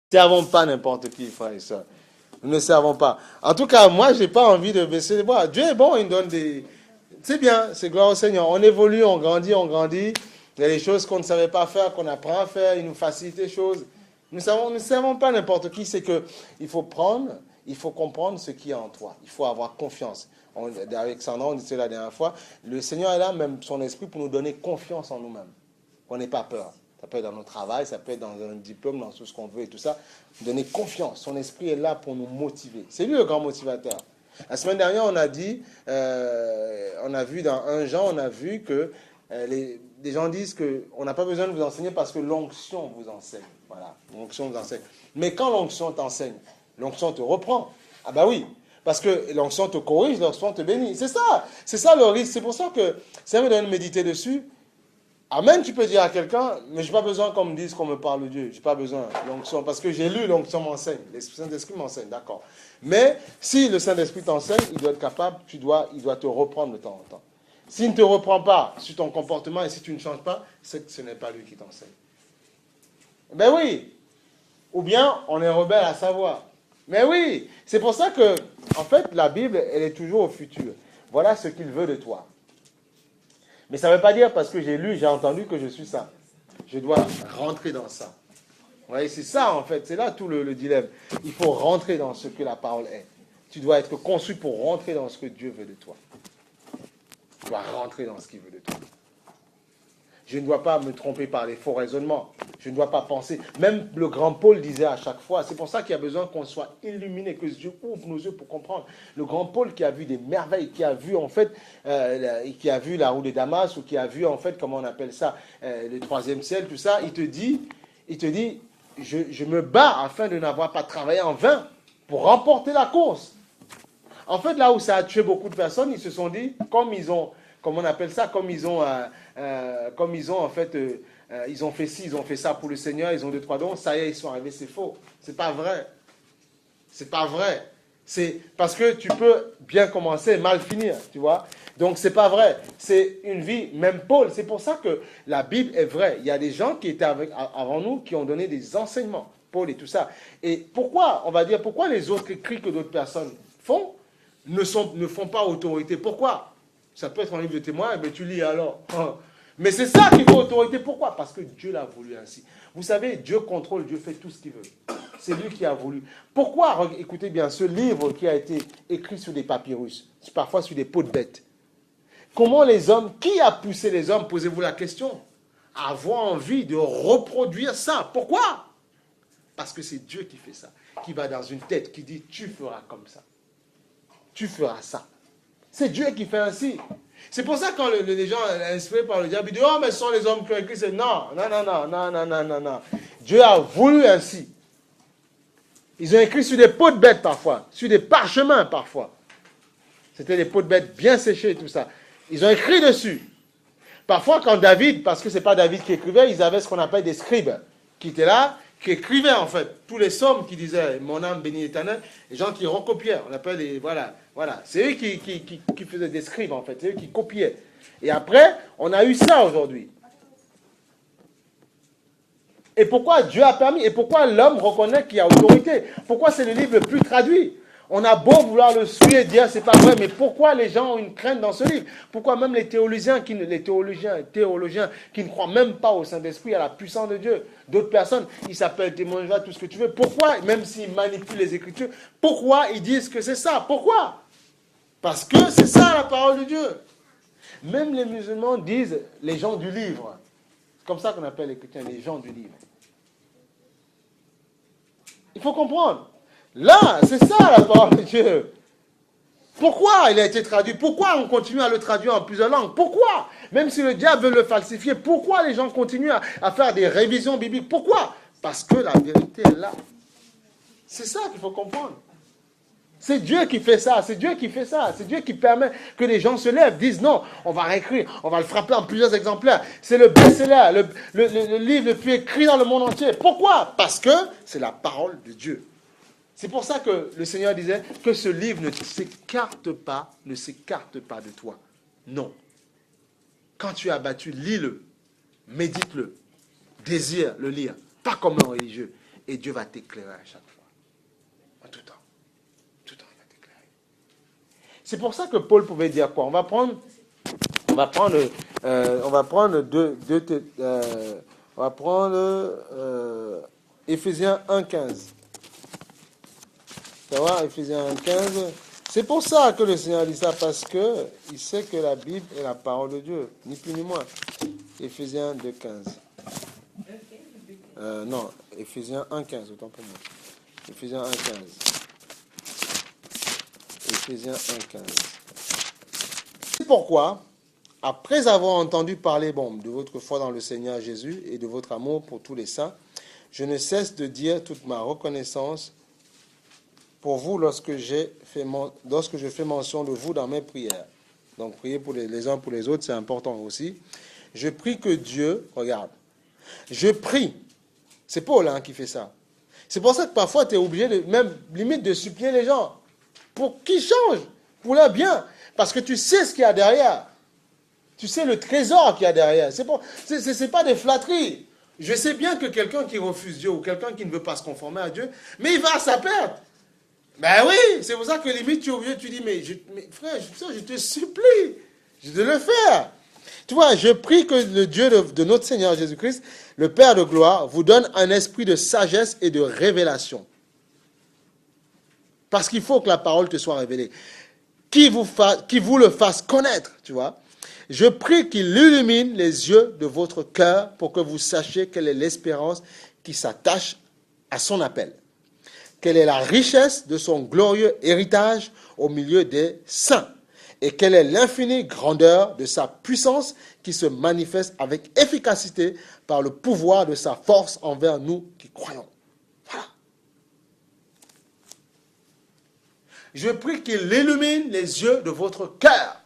Nous ne servons pas n'importe qui, frère et soeur. Nous ne servons pas. En tout cas, moi, je n'ai pas envie de baisser les bras. Dieu est bon, il nous donne des... C'est bien, c'est gloire au Seigneur. On évolue, on grandit, on grandit. Il y a des choses qu'on ne savait pas faire, qu'on apprend à faire, il nous facilite les choses. Nous ne servons pas n'importe qui, c'est qu'il faut prendre, il faut comprendre ce qui est en toi. Il faut avoir confiance. Avec Sandra, on disait la dernière fois, le Seigneur est là, même son esprit, pour nous donner confiance en nous-mêmes. Qu'on n'ait pas peur. Ça peut être dans notre travail, ça peut être dans un diplôme, dans tout ce qu'on veut et tout ça. Donner confiance. Son esprit est là pour nous motiver. C'est lui le grand motivateur. La semaine dernière, on a dit, on a vu dans 1 Jean, on a vu que les gens disent qu'on n'a pas besoin de vous enseigner parce que l'onction vous enseigne. Voilà, l'onction vous enseigne. Mais quand l'onction t'enseigne, l'onction te reprend. Ah bah oui, parce que l'onction te corrige, l'onction te bénit. C'est ça le risque. C'est pour ça que ça me donne de méditer dessus. Amen, tu peux dire à quelqu'un, mais je n'ai pas besoin qu'on me dise qu'on me parle de Dieu. Je n'ai pas besoin de l'onction, parce que j'ai lu, l'onction m'enseigne. Le Saint-Esprit m'enseigne, d'accord. Mais si le Saint-Esprit t'enseigne, il doit être capable, il doit te reprendre de temps en temps. S'il ne te reprend pas sur ton comportement et si tu ne changes pas, c'est que ce n'est pas lui qui t'enseigne. Ben oui. Ou bien, on est rebelle à savoir. Mais oui, c'est pour ça que, en fait, la Bible, elle est toujours au futur. Voilà ce qu'il veut de toi. Mais ça ne veut pas dire parce que j'ai lu, j'ai entendu que je suis ça. Je dois rentrer dans ça. Vous voyez, c'est ça en fait, c'est là tout le dilemme. Il faut rentrer dans ce que la parole est. Tu dois être conçu pour rentrer dans ce que Dieu veut de toi. Tu dois rentrer dans ce qu'il veut de toi. Je ne dois pas me tromper par les faux raisonnements. Je ne dois pas penser. Même le grand Paul disait à chaque fois, c'est pour ça qu'il y a besoin qu'on soit illuminé, que Dieu ouvre nos yeux pour comprendre. Le grand Paul qui a vu des merveilles, qui a vu en fait, qui a vu la roue de Damas, ou qui a vu en fait, comment on appelle ça, le 3e ciel, tout ça, il te dit, je me bats afin de n'avoir pas travaillé en vain pour remporter la course. En fait, là où ça a tué beaucoup de personnes, ils se sont dit, comme ils ont, comment on appelle ça, comme ils ont en fait, ils ont fait ci, ils ont fait ça pour le Seigneur, ils ont 2-3 dons, ça y est, ils sont arrivés, c'est faux. C'est pas vrai. C'est pas vrai. C'est parce que tu peux bien commencer et mal finir, tu vois. Donc c'est pas vrai. C'est une vie, même Paul, c'est pour ça que la Bible est vraie. Il y a des gens qui étaient avant nous, qui ont donné des enseignements, Paul et tout ça. Et pourquoi, on va dire, pourquoi les autres écrits que d'autres personnes font ne font pas autorité? Pourquoi? Ça peut être un livre de témoins, mais tu lis alors. Mais c'est ça qui fait autorité. Pourquoi? Parce que Dieu l'a voulu ainsi. Vous savez, Dieu contrôle, Dieu fait tout ce qu'il veut. C'est lui qui a voulu. Pourquoi? Écoutez bien, ce livre qui a été écrit sur des papyrus, parfois sur des peaux de bêtes. Comment les hommes, qui a poussé les hommes, posez-vous la question, à avoir envie de reproduire ça? Pourquoi? Parce que c'est Dieu qui fait ça, qui va dans une tête, qui dit, tu feras comme ça. Tu feras ça. C'est Dieu qui fait ainsi. C'est pour ça que quand les gens sont inspirés par le diable, ils disent, oh, mais ce sont les hommes qui ont écrit. Non. Dieu a voulu ainsi. Ils ont écrit sur des peaux de bêtes parfois, sur des parchemins parfois. C'était des peaux de bêtes bien séchées et tout ça. Ils ont écrit dessus. Parfois, quand David, parce que ce n'est pas David qui écrivait, ils avaient ce qu'on appelle des scribes, qui étaient là, qui écrivaient en fait tous les psaumes qui disaient mon âme bénit l'Éternel, les gens qui recopiaient, on appelle les voilà. C'est eux qui faisaient des scribes en fait, c'est eux qui copiaient. Et après, on a eu ça aujourd'hui. Et pourquoi Dieu a permis, et pourquoi l'homme reconnaît qu'il y a autorité? Pourquoi c'est le livre le plus traduit? On a beau vouloir le suivre et dire c'est pas vrai, mais pourquoi les gens ont une crainte dans ce livre? Pourquoi même les théologiens qui ne croient même pas au Saint-Esprit, à la puissance de Dieu, d'autres personnes, ils s'appellent témoins, tout ce que tu veux, pourquoi, même s'ils manipulent les Écritures, pourquoi ils disent que c'est ça? Pourquoi? Parce que c'est ça la parole de Dieu. Même les musulmans disent les gens du livre. C'est comme ça qu'on appelle les chrétiens, les gens du livre. Il faut comprendre. Là, c'est ça la parole de Dieu. Pourquoi il a été traduit? Pourquoi on continue à le traduire en plusieurs langues? Pourquoi? Même si le diable veut le falsifier, pourquoi les gens continuent à faire des révisions bibliques? Pourquoi? Parce que la vérité est là. C'est ça qu'il faut comprendre. C'est Dieu qui fait ça, c'est Dieu qui fait ça, c'est Dieu qui permet que les gens se lèvent, disent non, on va réécrire, on va le frapper en plusieurs exemplaires. C'est le best-seller, le livre le plus écrit dans le monde entier. Pourquoi? Parce que c'est la parole de Dieu. C'est pour ça que le Seigneur disait que ce livre ne s'écarte pas de toi. Non. Quand tu es abattu, lis-le, médite-le, désire le lire, pas comme un religieux. Et Dieu va t'éclairer à chaque fois. En tout temps. Tout temps, il va t'éclairer. C'est pour ça que Paul pouvait dire quoi? On va prendre Éphésiens 1,15. Tu vois, Éphésiens 1,15. C'est pour ça que le Seigneur dit ça, parce qu'il sait que la Bible est la parole de Dieu, ni plus ni moins. Éphésiens 2,15. Non, Éphésiens 1,15, autant pour moi. Éphésiens 1,15. Éphésiens 1,15. C'est pourquoi, après avoir entendu parler de votre foi dans le Seigneur Jésus et de votre amour pour tous les saints, je ne cesse de dire toute ma reconnaissance pour vous lorsque je fais mention de vous dans mes prières. Donc, prier pour les uns pour les autres, c'est important aussi. Je prie que Dieu, regarde, je prie, c'est Paul qui fait ça. C'est pour ça que parfois, tu es obligé, même limite, de supplier les gens pour qu'ils changent, pour leur bien, parce que tu sais ce qu'il y a derrière. Tu sais le trésor qu'il y a derrière. C'est pas des flatteries. Je sais bien que quelqu'un qui refuse Dieu ou quelqu'un qui ne veut pas se conformer à Dieu, mais il va à sa perte. Ben oui, c'est pour ça que limite tu es obligé, tu dis, mais frère, je te supplie, je vais le faire. Tu vois, je prie que le Dieu de notre Seigneur Jésus-Christ, le Père de gloire, vous donne un esprit de sagesse et de révélation. Parce qu'il faut que la parole te soit révélée. Qui vous le fasse connaître, tu vois. Je prie qu'il illumine les yeux de votre cœur pour que vous sachiez quelle est l'espérance qui s'attache à son appel. Quelle est la richesse de son glorieux héritage au milieu des saints? Et quelle est l'infinie grandeur de sa puissance qui se manifeste avec efficacité par le pouvoir de sa force envers nous qui croyons? Voilà. Je prie qu'il illumine les yeux de votre cœur.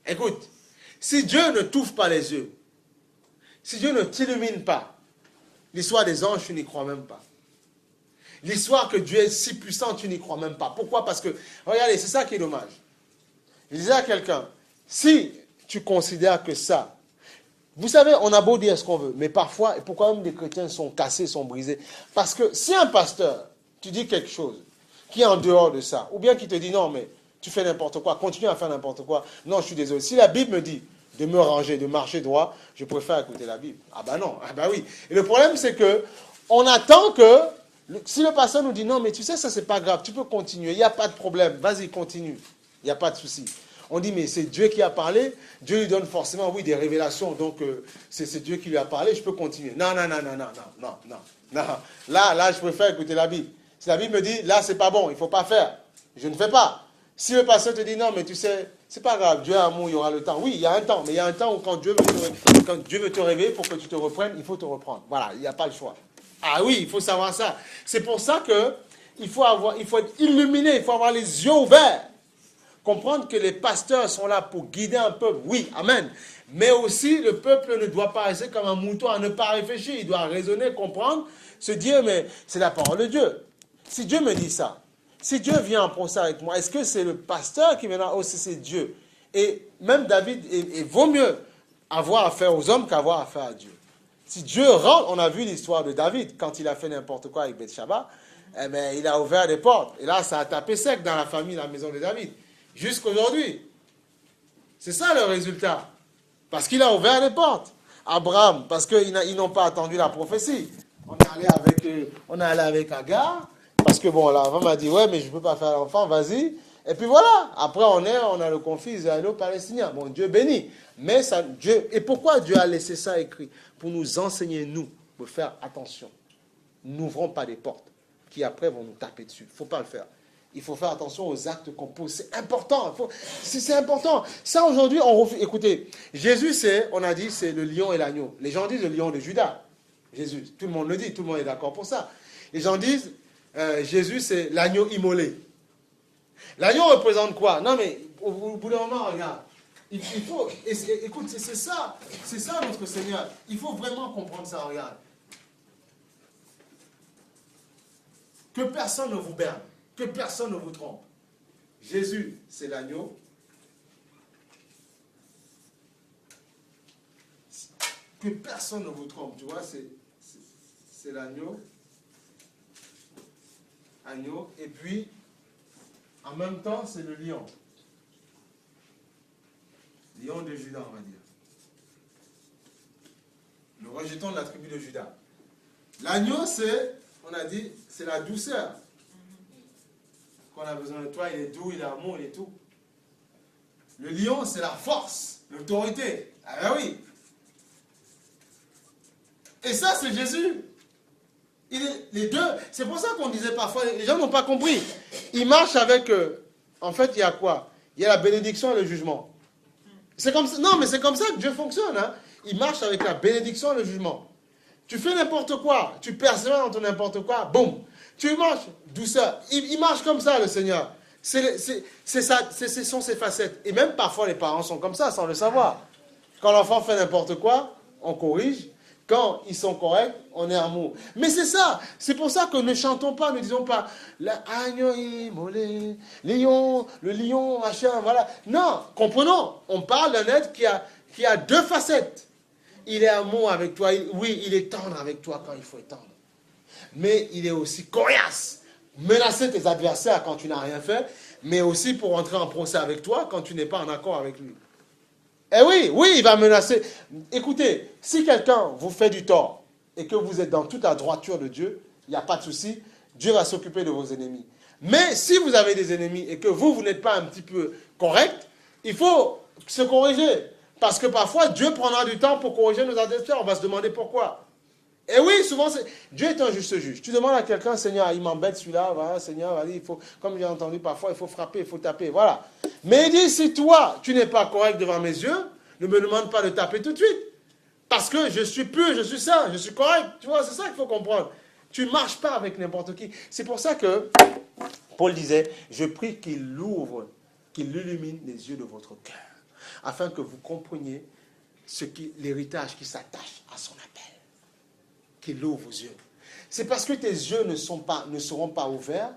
Écoute, si Dieu ne t'ouvre pas les yeux, si Dieu ne t'illumine pas, l'histoire des anges, tu n'y crois même pas. L'histoire que Dieu est si puissant, tu n'y crois même pas. Pourquoi? Parce que, regardez, c'est ça qui est dommage. Je disais à quelqu'un, si tu considères que ça, vous savez, on a beau dire ce qu'on veut, mais parfois, et pourquoi même des chrétiens sont cassés, sont brisés? Parce que si un pasteur, tu dis quelque chose qui est en dehors de ça, ou bien qui te dit non, mais tu fais n'importe quoi, continue à faire n'importe quoi, non, je suis désolé. Si la Bible me dit de me ranger, de marcher droit, je préfère écouter la Bible. Ah ben non, ah ben oui. Et le problème, c'est que on attend que si le pasteur nous dit non, mais tu sais, ça c'est pas grave, tu peux continuer, il n'y a pas de problème, vas-y, continue, il n'y a pas de souci. On dit, mais c'est Dieu qui a parlé, Dieu lui donne forcément, oui, des révélations, donc c'est Dieu qui lui a parlé, je peux continuer. Non. Là, je préfère écouter la Bible. Si la Bible me dit, là, c'est pas bon, il ne faut pas faire, je ne fais pas. Si le pasteur te dit, non, mais tu sais, c'est pas grave, Dieu est amour, il y aura le temps. Oui, il y a un temps, mais il y a un temps où quand Dieu veut te réveiller pour que tu te reprennes, il faut te reprendre. Voilà, il n'y a pas le choix. Ah oui, il faut savoir ça. C'est pour ça qu'il faut être illuminé, il faut avoir les yeux ouverts. Comprendre que les pasteurs sont là pour guider un peuple, oui, amen. Mais aussi, le peuple ne doit pas rester comme un mouton à ne pas réfléchir. Il doit raisonner, comprendre, se dire, mais c'est la parole de Dieu. Si Dieu me dit ça, si Dieu vient en procès avec moi, est-ce que c'est le pasteur qui viendra? Oh, c'est Dieu. Et même David, il vaut mieux avoir affaire aux hommes qu'avoir affaire à Dieu. Si Dieu rentre, on a vu l'histoire de David, quand il a fait n'importe quoi avec Bathsheba, eh bien, il a ouvert des portes. Et là, ça a tapé sec dans la famille, la maison de David. Jusqu'aujourd'hui. C'est ça le résultat. Parce qu'il a ouvert les portes. Abraham, parce qu'ils n'ont pas attendu la prophétie. On est allé avec Agar, parce que bon, la femme a dit, ouais, mais je ne peux pas faire l'enfant, vas-y. Et puis voilà, après on a le conflit israélo-palestinien. Bon, Dieu bénit. Mais ça, et pourquoi Dieu a laissé ça écrit? Pour nous enseigner, nous, de faire attention. N'ouvrons pas des portes qui après vont nous taper dessus. Il ne faut pas le faire. Il faut faire attention aux actes qu'on pose. C'est important. C'est important. Ça, aujourd'hui, on refuse. Écoutez, Jésus, on a dit, c'est le lion et l'agneau. Les gens disent le lion de Judas. Jésus. Tout le monde le dit. Tout le monde est d'accord pour ça. Les gens disent, Jésus, c'est l'agneau immolé. L'agneau représente quoi? Non, mais au bout d'un moment, regarde. Il faut. Écoute, c'est ça. C'est ça, notre Seigneur. Il faut vraiment comprendre ça. Regarde. Que personne ne vous berne. Que personne ne vous trompe. Jésus, c'est l'agneau. Que personne ne vous trompe. Tu vois, c'est l'agneau. Agneau. Et puis, en même temps, c'est le lion. Lion de Juda, on va dire. Nous rejetons la tribu de Juda. L'agneau, c'est, on a dit, c'est la douceur. Qu'on a besoin de toi, il est doux, il est amour, il est tout. Le lion, c'est la force, l'autorité. Ah ben oui. Et ça, c'est Jésus. Les deux, c'est pour ça qu'on disait parfois, les gens n'ont pas compris. Il marche avec, en fait, il y a quoi? Il y a la bénédiction et le jugement. C'est comme ça, non, mais c'est comme ça que Dieu fonctionne. Hein. Il marche avec la bénédiction et le jugement. Tu fais n'importe quoi, tu persévères dans ton n'importe quoi, boum. Tu marches, douceur. Il marche comme ça, le Seigneur. Ce sont ses facettes. Et même parfois, les parents sont comme ça, sans le savoir. Quand l'enfant fait n'importe quoi, on corrige. Quand ils sont corrects, on est amour. Mais c'est ça. C'est pour ça que ne chantons pas, ne disons pas l'agneau immolé, lion, le lion, machin, voilà. Non, comprenons. On parle d'un être qui a deux facettes. Il est amour avec toi. Oui, il est tendre avec toi quand il faut être tendre. Mais il est aussi coriace. Menacer tes adversaires quand tu n'as rien fait, mais aussi pour entrer en procès avec toi quand tu n'es pas en accord avec lui. Eh oui, oui, il va menacer. Écoutez, si quelqu'un vous fait du tort et que vous êtes dans toute la droiture de Dieu, il n'y a pas de souci, Dieu va s'occuper de vos ennemis. Mais si vous avez des ennemis et que vous n'êtes pas un petit peu correct, il faut se corriger. Parce que parfois, Dieu prendra du temps pour corriger nos adversaires. On va se demander pourquoi. Et oui, souvent, Dieu est un juste juge. Tu demandes à quelqu'un, Seigneur, il m'embête celui-là, voilà, Seigneur, allez, il faut, comme j'ai entendu parfois, il faut frapper, il faut taper, voilà. Mais il dit, si toi, tu n'es pas correct devant mes yeux, ne me demande pas de taper tout de suite. Parce que je suis pur, je suis saint, je suis correct. Tu vois, c'est ça qu'il faut comprendre. Tu ne marches pas avec n'importe qui. C'est pour ça que Paul disait, je prie qu'il l'ouvre, qu'il illumine les yeux de votre cœur, afin que vous compreniez l'héritage qui s'attache à son appel. Qu'il ouvre vos yeux. C'est parce que tes yeux ne seront pas ouverts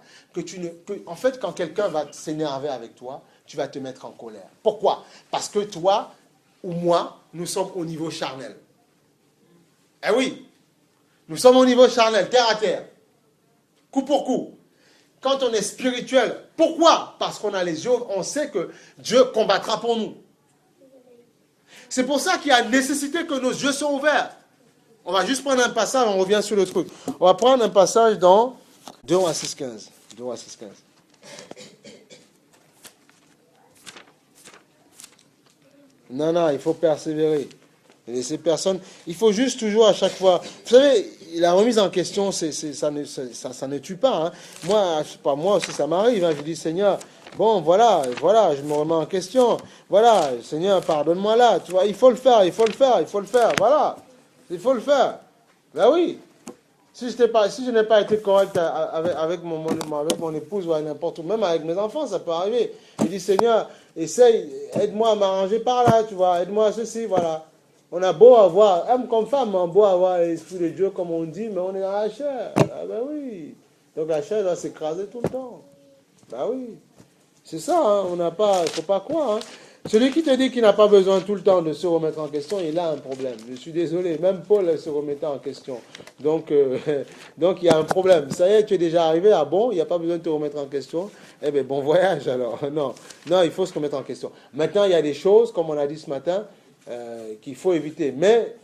en fait, quand quelqu'un va s'énerver avec toi, tu vas te mettre en colère. Pourquoi? Parce que toi ou moi, nous sommes au niveau charnel. Eh oui, nous sommes au niveau charnel, terre à terre, coup pour coup. Quand on est spirituel, pourquoi? Parce qu'on a les yeux, on sait que Dieu combattra pour nous. C'est pour ça qu'il y a nécessité que nos yeux soient ouverts. On va juste prendre un passage, on revient sur le truc. On va prendre un passage dans 2 Rois 6,15. 2 Rois 6,15. Non, il faut persévérer. Laisser personne. Il faut juste toujours à chaque fois. Vous savez, la remise en question, ça ne tue pas. Hein. Moi aussi, ça m'arrive. Hein. Je dis, Seigneur, bon, voilà, je me remets en question. Voilà, Seigneur, pardonne-moi là. Tu vois, il faut le faire. Voilà. Il faut le faire. Ben oui. Si je n'ai pas été correct avec mon épouse ou n'importe où, même avec mes enfants, ça peut arriver. Je dis, Seigneur, essaye, aide-moi à m'arranger par là, tu vois, aide-moi à ceci, voilà. On a beau avoir, homme comme femme, on a beau avoir l'esprit de Dieu, comme on dit, mais on est dans la chair. Ah ben oui. Donc la chair doit s'écraser tout le temps. Ben oui. C'est ça, hein. On n'a pas, il ne faut pas croire, hein. Celui qui te dit qu'il n'a pas besoin tout le temps de se remettre en question, il a un problème. Je suis désolé, même Paul se remettait en question. Donc il y a un problème. Ça y est, tu es déjà arrivé, ah bon, il n'y a pas besoin de te remettre en question. Eh bien, bon voyage alors. Non, il faut se remettre en question. Maintenant, il y a des choses, comme on a dit ce matin, qu'il faut éviter. Mais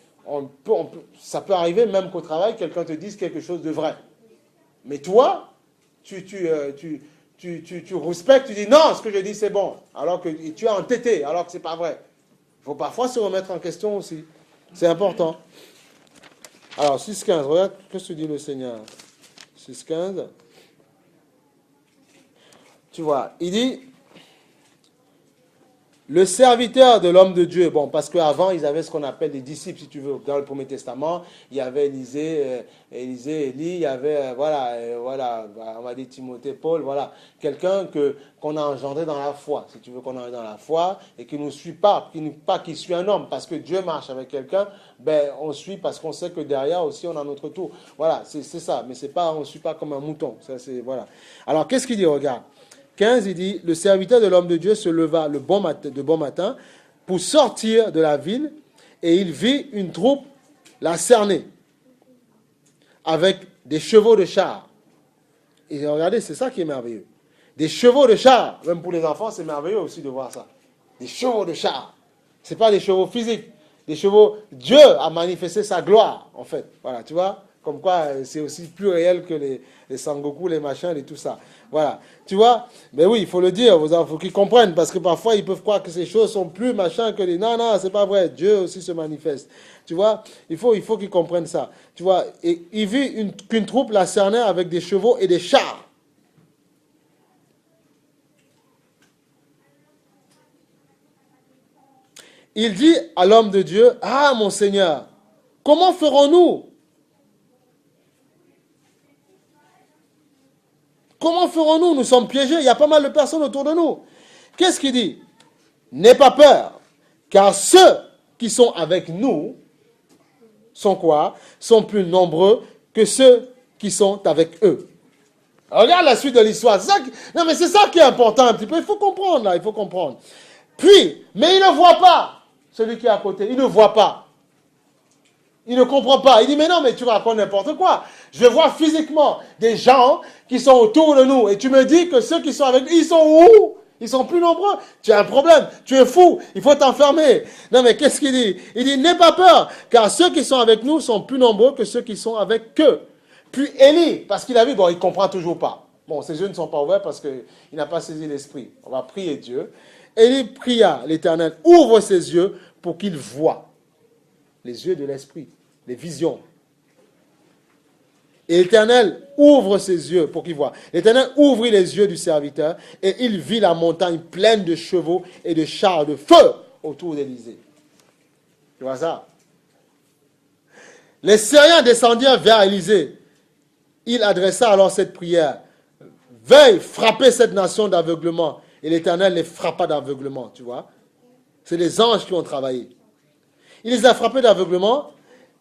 ça peut arriver même qu'au travail, quelqu'un te dise quelque chose de vrai. Mais toi, tu respectes, tu dis non, ce que je dis c'est bon, alors que tu es entêté, alors que c'est pas vrai. Il faut parfois se remettre en question aussi. C'est important. Alors, 6,15, regarde ce que dit le Seigneur. 6,15. Tu vois, il dit, le serviteur de l'homme de Dieu, bon, parce qu'avant, ils avaient ce qu'on appelle des disciples, si tu veux. Dans le Premier Testament, il y avait Élisée, Élie, il y avait, voilà, on va dire Timothée, Paul, voilà. Quelqu'un qu'on a engendré dans la foi, si tu veux qu'on ait dans la foi, et qui ne nous suit pas, qui suit un homme, parce que Dieu marche avec quelqu'un, ben, on suit parce qu'on sait que derrière aussi, on a notre tour. Voilà, c'est ça, mais c'est pas, on ne suit pas comme un mouton. Ça, c'est, voilà. Alors, qu'est-ce qu'il dit, regarde. 15, il dit, le serviteur de l'homme de Dieu se leva de bon matin pour sortir de la ville et il vit une troupe la cerner. avec des chevaux de char. Et regardez, c'est ça qui est merveilleux. Des chevaux de char, même pour les enfants, c'est merveilleux aussi de voir ça. Des chevaux de char. Ce n'est pas des chevaux physiques. Des chevaux, Dieu a manifesté sa gloire, en fait. Voilà, tu vois, comme quoi c'est aussi plus réel que les Sangoku, les machins et tout ça. Voilà, tu vois, mais oui, il faut le dire, il faut qu'ils comprennent, parce que parfois ils peuvent croire que ces choses sont plus machin que les... Non, non, c'est pas vrai, Dieu aussi se manifeste. Tu vois, il faut qu'ils comprennent ça. Tu vois, et il vit qu'une troupe la cernait avec des chevaux et des chars. Il dit à l'homme de Dieu, « Ah, mon Seigneur, comment ferons-nous? Comment ferons-nous? Nous sommes piégés, il y a pas mal de personnes autour de nous. » Qu'est-ce qu'il dit? « N'aie pas peur, car ceux qui sont avec nous sont quoi? Sont plus nombreux que ceux qui sont avec eux. » Regarde la suite de l'histoire. Non, mais c'est ça qui est important un petit peu. Il faut comprendre, là, il faut comprendre. Puis, mais il ne voit pas. Celui qui est à côté, il ne voit pas. Il ne comprend pas. Il dit, mais non, mais tu racontes n'importe quoi. Je vois physiquement des gens qui sont autour de nous. Et tu me dis que ceux qui sont avec nous, ils sont où? Ils sont plus nombreux. Tu as un problème. Tu es fou. Il faut t'enfermer. Non, mais qu'est-ce qu'il dit? Il dit, n'aie pas peur, car ceux qui sont avec nous sont plus nombreux que ceux qui sont avec eux. Puis Élie, parce qu'il a vu, bon, il ne comprend toujours pas. Bon, ses yeux ne sont pas ouverts parce qu'il n'a pas saisi l'esprit. On va prier Dieu. Élie pria l'Éternel, ouvre ses yeux pour qu'il voie. Les yeux de l'esprit, les visions. Et l'Éternel ouvre ses yeux pour qu'il voie. L'Éternel ouvrit les yeux du serviteur et il vit la montagne pleine de chevaux et de chars de feu autour d'Élysée. Tu vois ça? Les Syriens descendirent vers Élysée. Il adressa alors cette prière. Veuille frapper cette nation d'aveuglement. Et l'Éternel les frappa d'aveuglement, tu vois. C'est les anges qui ont travaillé. Il les a frappés d'aveuglement.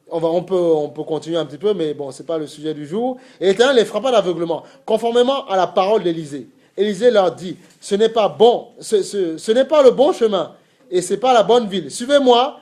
On peut continuer un petit peu, mais bon, ce n'est pas le sujet du jour. Et l'Éternel les frappa d'aveuglement, conformément à la parole d'Élysée. Élysée leur dit, ce n'est pas bon, ce n'est pas le bon chemin, et ce n'est pas la bonne ville. Suivez-moi,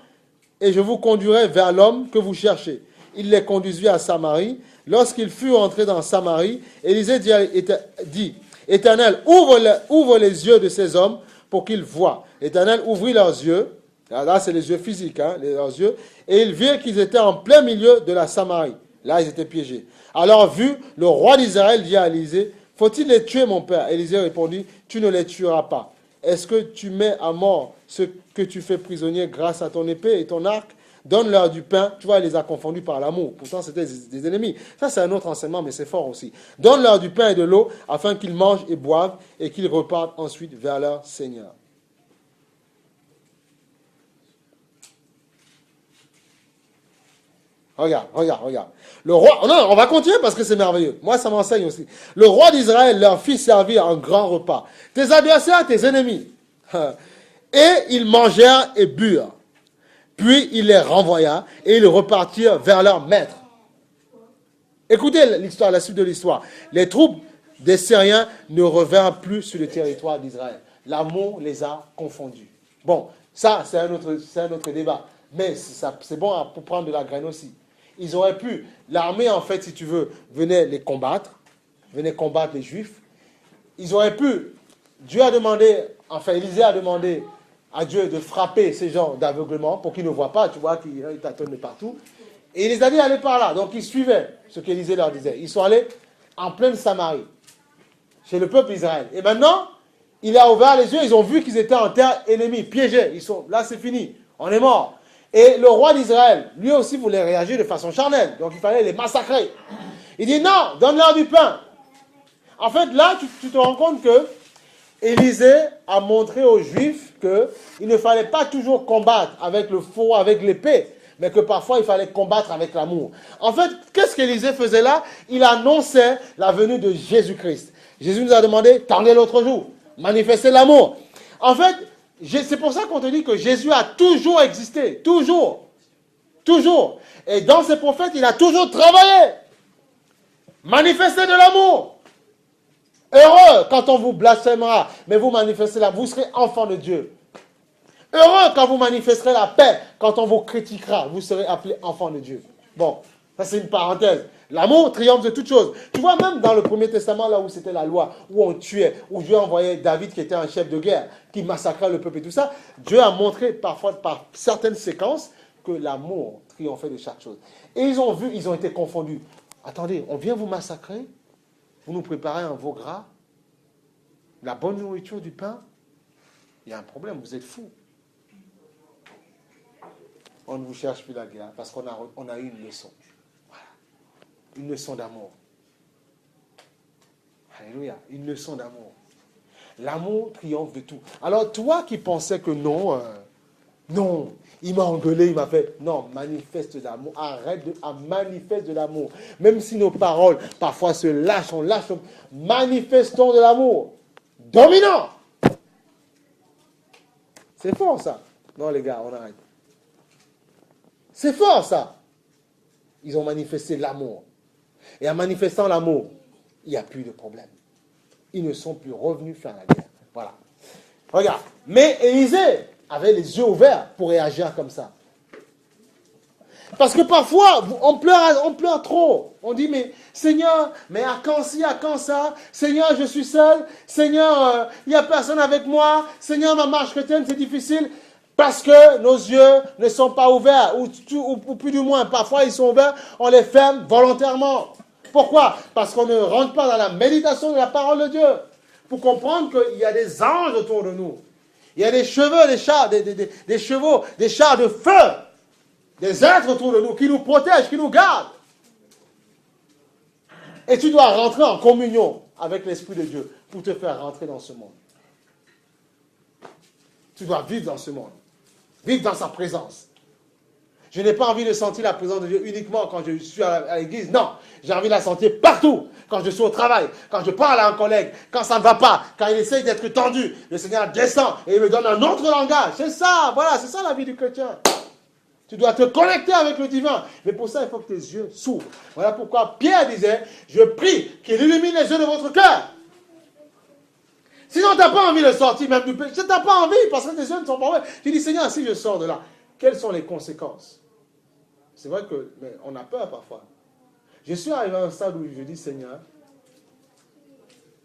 et je vous conduirai vers l'homme que vous cherchez. Il les conduisit à Samarie. Lorsqu'ils furent entrés dans Samarie, Élysée dit, Éternel, ouvre les yeux de ces hommes pour qu'ils voient. L'Éternel ouvrit leurs yeux. Là, c'est les yeux physiques, hein, leurs yeux. Et ils virent qu'ils étaient en plein milieu de la Samarie. Là, ils étaient piégés. Alors, vu, le roi d'Israël dit à Élysée, faut-il les tuer, mon père? Élysée répondit, tu ne les tueras pas. Est-ce que tu mets à mort ceux que tu fais prisonniers grâce à ton épée et ton arc? Donne-leur du pain. Tu vois, il les a confondus par l'amour. Pourtant, c'était des ennemis. Ça, c'est un autre enseignement, mais c'est fort aussi. Donne-leur du pain et de l'eau afin qu'ils mangent et boivent et qu'ils repartent ensuite vers leur Seigneur. Regarde. Le roi, non, on va continuer parce que c'est merveilleux. Moi, ça m'enseigne aussi. Le roi d'Israël leur fit servir un grand repas. Tes adversaires, tes ennemis. Et ils mangèrent et burent. Puis il les renvoya et ils repartirent vers leur maître. Écoutez l'histoire, la suite de l'histoire. Les troupes des Syriens ne revinrent plus sur le territoire d'Israël. L'amour les a confondus. Bon, ça, c'est un autre débat. Mais c'est bon pour prendre de la graine aussi. Ils auraient pu, l'armée en fait, si tu veux, venait combattre les Juifs. Ils auraient pu, Élisée a demandé à Dieu de frapper ces gens d'aveuglement pour qu'ils ne voient pas, tu vois, qu'ils tâtonnent de partout. Et il les a dit d'aller par là. Donc ils suivaient ce qu'Élisée leur disait. Ils sont allés en pleine Samarie, chez le peuple d'Israël. Et maintenant, il a ouvert les yeux, ils ont vu qu'ils étaient en terre ennemie, piégés. Là, c'est fini, on est mort. Et le roi d'Israël, lui aussi, voulait réagir de façon charnelle. Donc il fallait les massacrer. Il dit non, donne-leur du pain. En fait, là, tu te rends compte que Élisée a montré aux Juifs qu'il ne fallait pas toujours combattre avec le fourreau, avec l'épée, mais que parfois il fallait combattre avec l'amour. En fait, qu'est-ce qu'Élisée faisait là? Il annonçait la venue de Jésus-Christ. Jésus nous a demandé, tendez l'autre jour, manifestez l'amour. En fait, c'est pour ça qu'on te dit que Jésus a toujours existé, toujours. Et dans ses prophètes, il a toujours travaillé. Manifestez de l'amour. Heureux quand on vous blasphémera, mais vous manifestez là, vous serez enfant de Dieu. Heureux quand vous manifesterez la paix, quand on vous critiquera, vous serez appelé enfant de Dieu. Bon, ça c'est une parenthèse. L'amour triomphe de toutes choses. Tu vois, même dans le Premier Testament, là où c'était la loi, où on tuait, où Dieu envoyait David qui était un chef de guerre, qui massacrait le peuple et tout ça, Dieu a montré parfois, par certaines séquences, que l'amour triomphait de chaque chose. Et ils ont vu, ils ont été confondus. Attendez, on vient vous massacrer, vous nous préparez un veau gras, la bonne nourriture, du pain. Il y a un problème, vous êtes fous. On ne vous cherche plus la guerre parce qu'on a eu une leçon. Voilà. Une leçon d'amour. Alléluia. Une leçon d'amour. L'amour triomphe de tout. Alors, toi qui pensais que non, non, il m'a engueulé, il m'a fait. Non, manifeste de l'amour. Arrête à manifester de l'amour. Même si nos paroles parfois se lâchent, manifestons de l'amour. Dominant. C'est fort ça. Non les gars, on arrête. C'est fort ça. Ils ont manifesté l'amour. Et en manifestant l'amour, il n'y a plus de problème. Ils ne sont plus revenus faire la guerre. Voilà. Regarde. Mais Élisée avait les yeux ouverts pour réagir comme ça. Parce que parfois, on pleure trop. On dit, mais Seigneur, mais à quand ci, à quand ça? Seigneur, je suis seul. Seigneur, il n'y a personne avec moi. Seigneur, ma marche chrétienne, c'est difficile. Parce que nos yeux ne sont pas ouverts. Ou plus du moins, parfois ils sont ouverts, on les ferme volontairement. Pourquoi? Parce qu'on ne rentre pas dans la méditation de la parole de Dieu. Pour comprendre qu'il y a des anges autour de nous. Il y a des chevaux, des chevaux, des chars de feu. Des êtres autour de nous qui nous protègent, qui nous gardent. Et tu dois rentrer en communion avec l'Esprit de Dieu pour te faire rentrer dans ce monde. Tu dois vivre dans ce monde. Vivre dans sa présence. Je n'ai pas envie de sentir la présence de Dieu uniquement quand je suis à l'église. Non, j'ai envie de la sentir partout. Quand je suis au travail, quand je parle à un collègue, quand ça ne va pas, quand il essaye d'être tendu, le Seigneur descend et il me donne un autre langage. C'est ça, voilà, c'est ça la vie du chrétien. Tu dois te connecter avec le divin. Mais pour ça, il faut que tes yeux s'ouvrent. Voilà pourquoi Pierre disait, je prie qu'il illumine les yeux de votre cœur. Sinon, tu n'as pas envie de sortir même du péché. Tu n'as pas envie parce que tes yeux ne sont pas ouverts. Tu dis, Seigneur, si je sors de là, quelles sont les conséquences? C'est vrai qu'on a peur parfois. Je suis arrivé à un stade où je dis, Seigneur,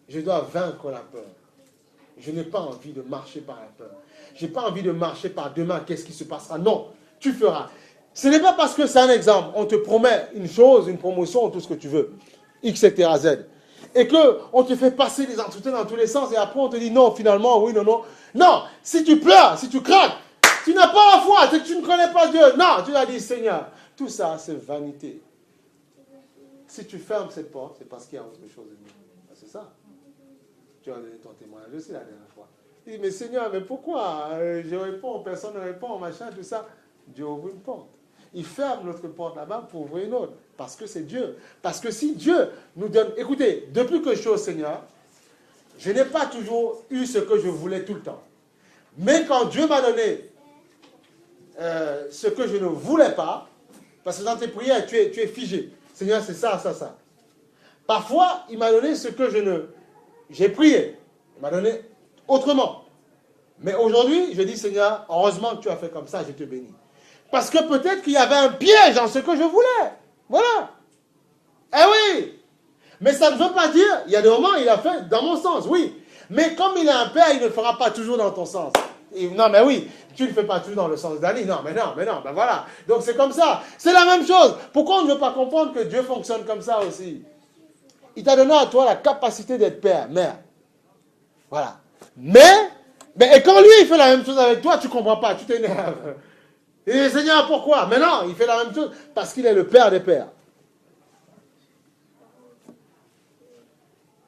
je dois vaincre la peur. Je n'ai pas envie de marcher par la peur. Je n'ai pas envie de marcher par demain, qu'est-ce qui se passera? Non, tu feras. Ce n'est pas parce que c'est un exemple. On te promet une chose, une promotion, tout ce que tu veux. X, etc., Z. Et qu'on te fait passer des entretiens dans tous les sens et après on te dit non, finalement, oui, non, non. Non, si tu pleures, si tu craques, tu n'as pas la foi, c'est que tu ne connais pas Dieu. Non, tu l'as dit, Seigneur, tout ça, c'est vanité. Si tu fermes cette porte, c'est parce qu'il y a autre chose de mieux. C'est ça. Tu as donné ton témoignage aussi la dernière fois. Il dit, mais Seigneur, mais pourquoi je réponds, personne ne répond, machin, tout ça. Dieu ouvre une porte. Il ferme notre porte là-bas pour ouvrir une autre. Parce que c'est Dieu. Parce que si Dieu nous donne... Écoutez, depuis que je suis au Seigneur, je n'ai pas toujours eu ce que je voulais tout le temps. Mais quand Dieu m'a donné ce que je ne voulais pas, parce que dans tes prières, tu es figé. Seigneur, c'est ça, ça, ça. Parfois, il m'a donné ce que j'ai prié. Il m'a donné autrement. Mais aujourd'hui, je dis, Seigneur, heureusement que tu as fait comme ça, je te bénis. Parce que peut-être qu'il y avait un piège dans ce que je voulais. Voilà. Eh oui. Mais ça ne veut pas dire, il y a des moments, il a fait dans mon sens, oui. Mais comme il est un père, il ne fera pas toujours dans ton sens. Non, mais oui, tu ne fais pas toujours dans le sens d'Ali. Non, ben voilà. Donc c'est comme ça. C'est la même chose. Pourquoi on ne veut pas comprendre que Dieu fonctionne comme ça aussi? Il t'a donné à toi la capacité d'être père, mère. Voilà. Mais et quand lui, il fait la même chose avec toi, tu ne comprends pas, tu t'énerves. Et Seigneur, pourquoi? Mais non, il fait la même chose parce qu'il est le Père des Pères.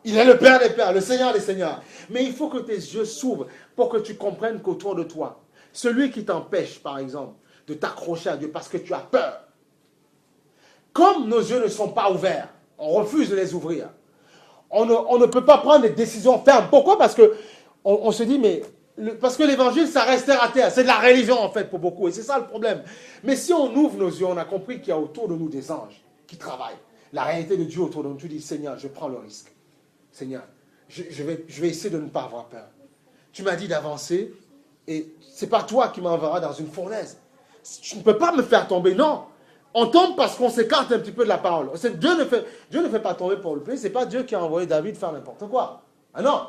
Il est le Père des Pères, le Seigneur des Seigneurs. Mais il faut que tes yeux s'ouvrent pour que tu comprennes qu'autour de toi, celui qui t'empêche, par exemple, de t'accrocher à Dieu parce que tu as peur, comme nos yeux ne sont pas ouverts, on refuse de les ouvrir. On ne peut pas prendre des décisions fermes. Pourquoi? Parce que on se dit, mais... Parce que l'évangile, ça reste terre à terre. C'est de la religion, en fait, pour beaucoup. Et c'est ça le problème. Mais si on ouvre nos yeux, on a compris qu'il y a autour de nous des anges qui travaillent. La réalité de Dieu autour de nous. Tu dis, Seigneur, je prends le risque. Seigneur, je vais essayer de ne pas avoir peur. Tu m'as dit d'avancer et c'est pas toi qui m'enverras dans une fournaise. Tu ne peux pas me faire tomber, non. On tombe parce qu'on s'écarte un petit peu de la parole. Dieu ne fait pas tomber pour le plaisir. Ce n'est pas Dieu qui a envoyé David faire n'importe quoi. Ah non.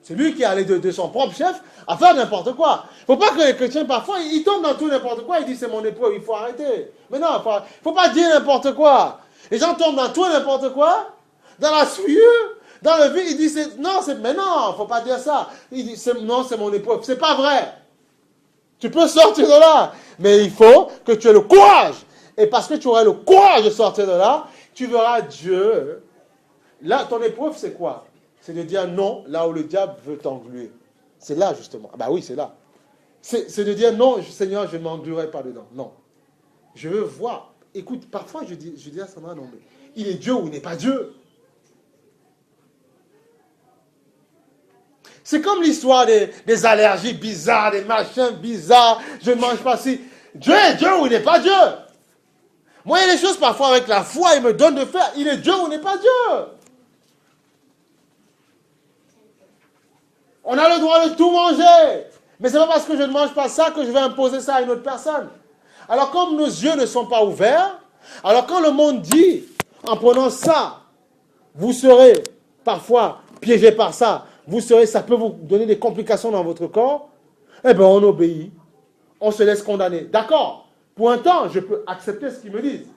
C'est lui qui est allé de son propre chef à faire n'importe quoi. Il ne faut pas que les chrétiens, parfois, ils tombent dans tout n'importe quoi. Ils disent, c'est mon époux, il faut arrêter. Mais non, il ne faut pas dire n'importe quoi. Les gens tombent dans tout n'importe quoi, dans la souillure, dans le vide. Ils disent, non, mais non, il ne faut pas dire ça. Ils disent, non, c'est mon époux. C'est pas vrai. Tu peux sortir de là. Mais il faut que tu aies le courage. Et parce que tu auras le courage de sortir de là, tu verras Dieu. Là, ton épreuve, c'est quoi? C'est de dire non là où le diable veut t'engluer. C'est là, justement. Ah bah oui, c'est là. C'est de dire non, Seigneur, je ne m'engluerai pas dedans. Non. Je veux voir. Écoute, parfois, je dis à Sandra, non, mais il est Dieu ou il n'est pas Dieu. C'est comme l'histoire des allergies bizarres, des machins bizarres. Je ne mange pas si. Dieu est Dieu ou il n'est pas Dieu. Moi, il y a des choses parfois avec la foi, il me donne de faire. Il est Dieu ou n'est pas Dieu. On a le droit de tout manger. Mais ce n'est pas parce que je ne mange pas ça que je vais imposer ça à une autre personne. Alors, comme nos yeux ne sont pas ouverts, alors quand le monde dit, en prenant ça, vous serez parfois piégé par ça, ça peut vous donner des complications dans votre corps, eh bien, on obéit. On se laisse condamner. D'accord. Pour un temps, je peux accepter ce qu'ils me disent.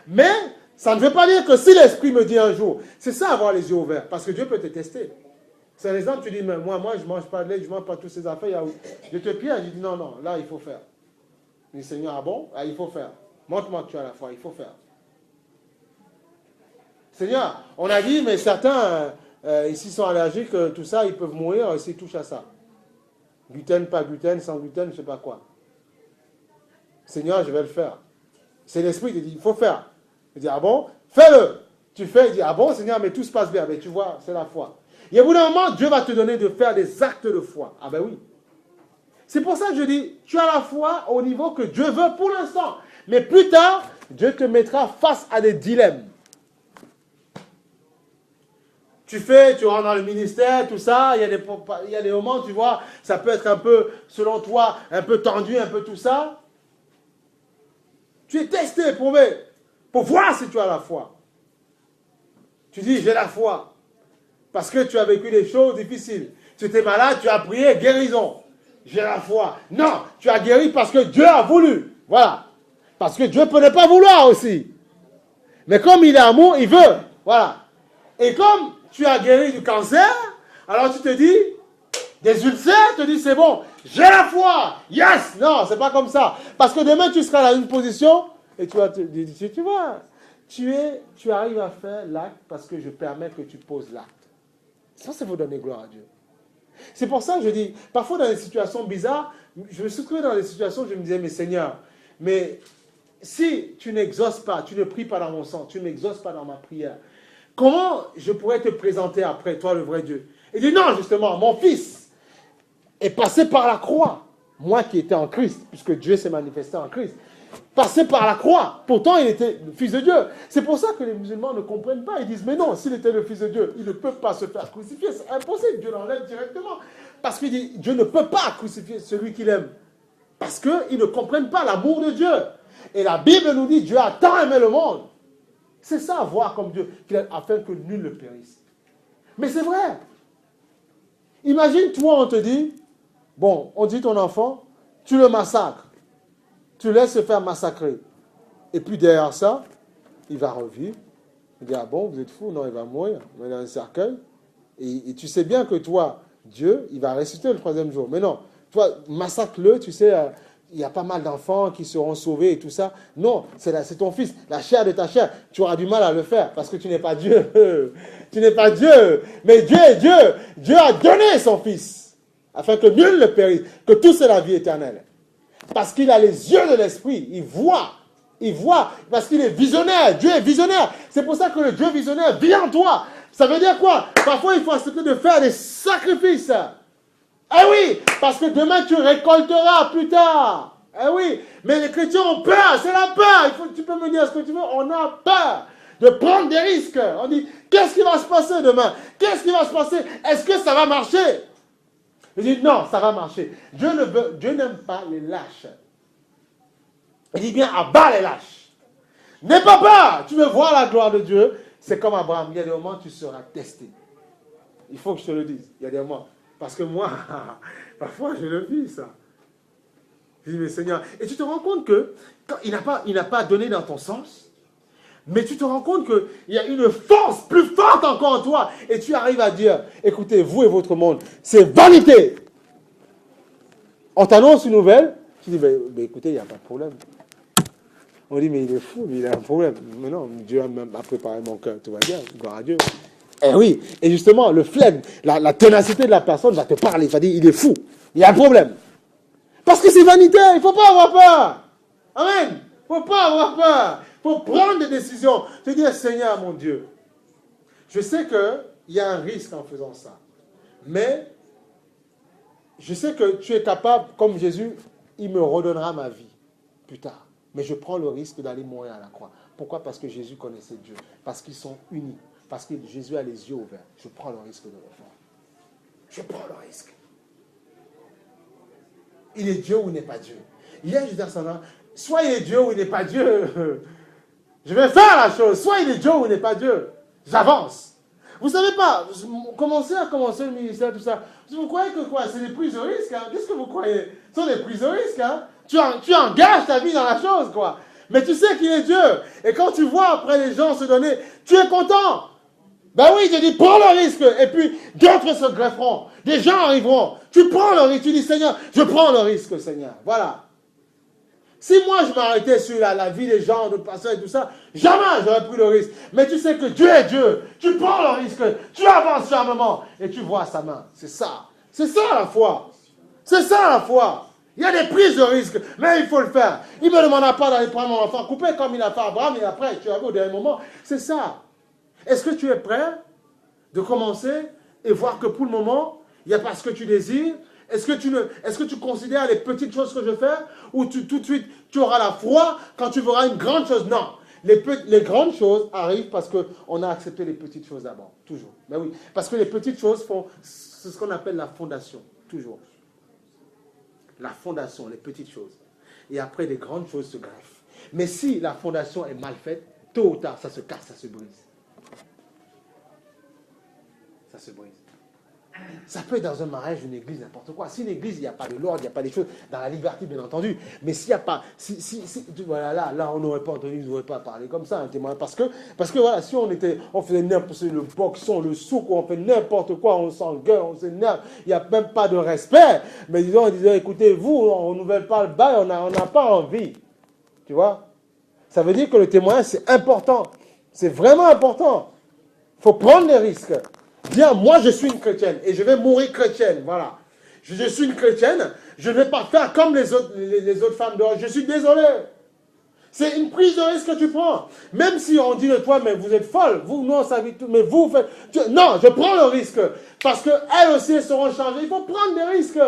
Mais ça ne veut pas dire que si l'Esprit me dit un jour, c'est ça avoir les yeux ouverts, parce que Dieu peut te tester. C'est l'exemple, tu dis, mais moi, je ne mange pas de lait, je ne mange pas toutes ces affaires. Je te piège, je dis, non, là, il faut faire. Je dis, Seigneur, ah bon? Ah, il faut faire. Montre-moi que tu as la foi, il faut faire. Seigneur, on a dit, mais certains, ici, sont allergiques, tout ça, ils peuvent mourir s'ils touchent à ça. Gluten, pas gluten, sans gluten, je ne sais pas quoi. Seigneur, je vais le faire. C'est l'Esprit qui dit, il faut faire. Il dit, ah bon? Fais-le. Tu fais, il dit, ah bon, Seigneur, mais tout se passe bien. Mais tu vois, c'est la foi. Et au bout d'un moment, Dieu va te donner de faire des actes de foi. Ah ben oui. C'est pour ça que je dis, tu as la foi au niveau que Dieu veut pour l'instant. Mais plus tard, Dieu te mettra face à des dilemmes. Tu rentres dans le ministère, tout ça, il y a des moments, tu vois, ça peut être un peu, selon toi, un peu tendu, un peu tout ça. Tu es testé, éprouvé, pour voir si tu as la foi. Tu dis, j'ai la foi. Parce que tu as vécu des choses difficiles. Tu étais malade, tu as prié, guérison. J'ai la foi. Non, tu as guéri parce que Dieu a voulu. Voilà. Parce que Dieu peut ne pas vouloir aussi. Mais comme il est amour, il veut. Voilà. Et comme tu as guéri du cancer, alors tu te dis, des ulcères, tu te dis, c'est bon, j'ai la foi. Yes. Non, c'est pas comme ça. Parce que demain, tu seras dans une position et tu vas te dire, tu vois, tu arrives à faire l'acte parce que je permets que tu poses l'acte. Ça, c'est vous donner gloire à Dieu. C'est pour ça que je dis, parfois dans des situations bizarres, je me suis trouvé dans des situations où je me disais, mais Seigneur, mais si tu n'exauces pas, tu ne pries pas dans mon sang, tu n'exauces pas dans ma prière, comment je pourrais te présenter après, toi le vrai Dieu? Il dit, non, justement, mon fils est passé par la croix, moi qui étais en Christ, puisque Dieu s'est manifesté en Christ, passé par la croix. Pourtant, il était le Fils de Dieu. C'est pour ça que les musulmans ne comprennent pas. Ils disent, mais non, s'il était le Fils de Dieu, il ne peut pas se faire crucifier. C'est impossible. Dieu l'enlève directement. Parce qu'il dit, Dieu ne peut pas crucifier celui qu'il aime. Parce qu'ils ne comprennent pas l'amour de Dieu. Et la Bible nous dit, Dieu a tant aimé le monde. C'est ça, voir comme Dieu, afin que nul ne périsse. Mais c'est vrai. Imagine, toi, on te dit, bon, on dit ton enfant, tu le massacres. Tu laisses se faire massacrer. Et puis derrière ça, il va revivre. Il dit, ah bon, vous êtes fou? Non, il va mourir. Il est dans un cercueil. Et tu sais bien que toi, Dieu, il va ressusciter le troisième jour. Mais non, toi, massacre-le, tu sais, il y a pas mal d'enfants qui seront sauvés et tout ça. Non, c'est ton fils, la chair de ta chair. Tu auras du mal à le faire parce que tu n'es pas Dieu. Tu n'es pas Dieu. Mais Dieu est Dieu. Dieu a donné son fils afin que nul ne périsse, que tous aient la vie éternelle. Parce qu'il a les yeux de l'esprit. Il voit, parce qu'il est visionnaire. Dieu est visionnaire. C'est pour ça que le Dieu visionnaire vit en toi. Ça veut dire quoi? Parfois, il faut accepter de faire des sacrifices. Eh oui, parce que demain, tu récolteras plus tard. Eh oui, mais les chrétiens ont peur. C'est la peur. Tu peux me dire ce que tu veux. On a peur de prendre des risques. On dit, qu'est-ce qui va se passer demain? Qu'est-ce qui va se passer? Est-ce que ça va marcher? Il dit non, ça va marcher. Dieu n'aime pas les lâches. Il dit bien, abat les lâches. N'aie pas peur. Tu veux voir la gloire de Dieu. C'est comme Abraham. Il y a des moments où tu seras testé. Il faut que je te le dise. Il y a des moments. Parce que moi, parfois, je le vis, ça. Je dis, mais Seigneur. Et tu te rends compte que quand il n'a pas donné dans ton sens. Mais tu te rends compte qu'il y a une force plus forte encore en toi. Et tu arrives à dire, écoutez, vous et votre monde, c'est vanité. On t'annonce une nouvelle. Tu dis, mais écoutez, il n'y a pas de problème. On dit, mais il est fou, il a un problème. Mais non, Dieu a préparé mon cœur, tout va bien, gloire à Dieu. Eh oui, et justement, le flegme, la ténacité de la personne va te parler, il va dire, il est fou, il y a un problème. Parce que c'est vanité, il ne faut pas avoir peur. Amen. Il ne faut pas avoir peur. Il faut prendre des décisions. Te dire, Seigneur, mon Dieu, je sais qu'il y a un risque en faisant ça. Mais je sais que tu es capable, comme Jésus, il me redonnera ma vie plus tard. Mais je prends le risque d'aller mourir à la croix. Pourquoi? Parce que Jésus connaissait Dieu. Parce qu'ils sont unis. Parce que Jésus a les yeux ouverts. Je prends le risque de le faire. Je prends le risque. Il est Dieu ou il n'est pas Dieu. Hier, je disais à Sandra, soit il est Dieu ou il n'est pas Dieu. Je vais faire la chose. Soit il est Dieu ou il n'est pas Dieu. J'avance. Vous ne savez pas, commencer le ministère, tout ça. Vous croyez que quoi? C'est des prises de risque, hein? Qu'est-ce que vous croyez? Ce sont des prises de risque, hein? Tu engages ta vie dans la chose, quoi. Mais tu sais qu'il est Dieu. Et quand tu vois après les gens se donner, tu es content. Ben oui, je dis, prends le risque. Et puis, d'autres se grefferont. Des gens arriveront. Tu prends le risque. Tu dis, Seigneur, je prends le risque, Seigneur. Voilà. Si moi, je m'arrêtais sur la vie des gens, de pasteurs et tout ça, jamais j'aurais pris le risque. Mais tu sais que Dieu est Dieu. Tu prends le risque. Tu avances fermement. Et tu vois sa main. C'est ça. C'est ça la foi. C'est ça la foi. Il y a des prises de risque, mais il faut le faire. Il ne me demandera pas d'aller prendre mon enfant coupé comme il a fait Abraham, et après, tu vas au dernier moment. C'est ça. Est-ce que tu es prêt de commencer et voir que pour le moment, il n'y a pas ce que tu désires? Est-ce que tu considères les petites choses que je fais ou tout de suite, tu auras la foi quand tu verras une grande chose? Non. Les grandes choses arrivent parce qu'on a accepté les petites choses d'abord. Toujours. Ben oui. Parce que les petites choses c'est ce qu'on appelle la fondation. Toujours. La fondation, les petites choses. Et après, les grandes choses se greffent. Mais si la fondation est mal faite, tôt ou tard, ça se casse, ça se brise. Ça se brise. Ça peut être dans un mariage, une église, n'importe quoi. Si une église, il n'y a pas de l'ordre, il n'y a pas des choses, dans la liberté, bien entendu. Mais s'il n'y a pas, voilà, là, on n'aurait pas entendu, on n'aurait pas parlé comme ça, un témoin. Parce que voilà, si on faisait n'importe le boxon, le souk, on fait n'importe quoi, on s'engueule, on s'énerve, il n'y a même pas de respect. Mais disons, on disait, écoutez, vous, on ne renouvelle pas le bail, on n'a pas envie. Tu vois? Ça veut dire que le témoignage, c'est important. C'est vraiment important. Il faut prendre des risques. Dire, moi je suis une chrétienne et je vais mourir chrétienne, voilà. Je suis une chrétienne, je ne vais pas faire comme les autres femmes dehors, je suis désolé. C'est une prise de risque que tu prends. Même si on dit de toi, mais vous êtes folle, vous, non, ça vit tout, mais vous faites... Non, je prends le risque, parce qu'elles aussi seront changées. Il faut prendre des risques.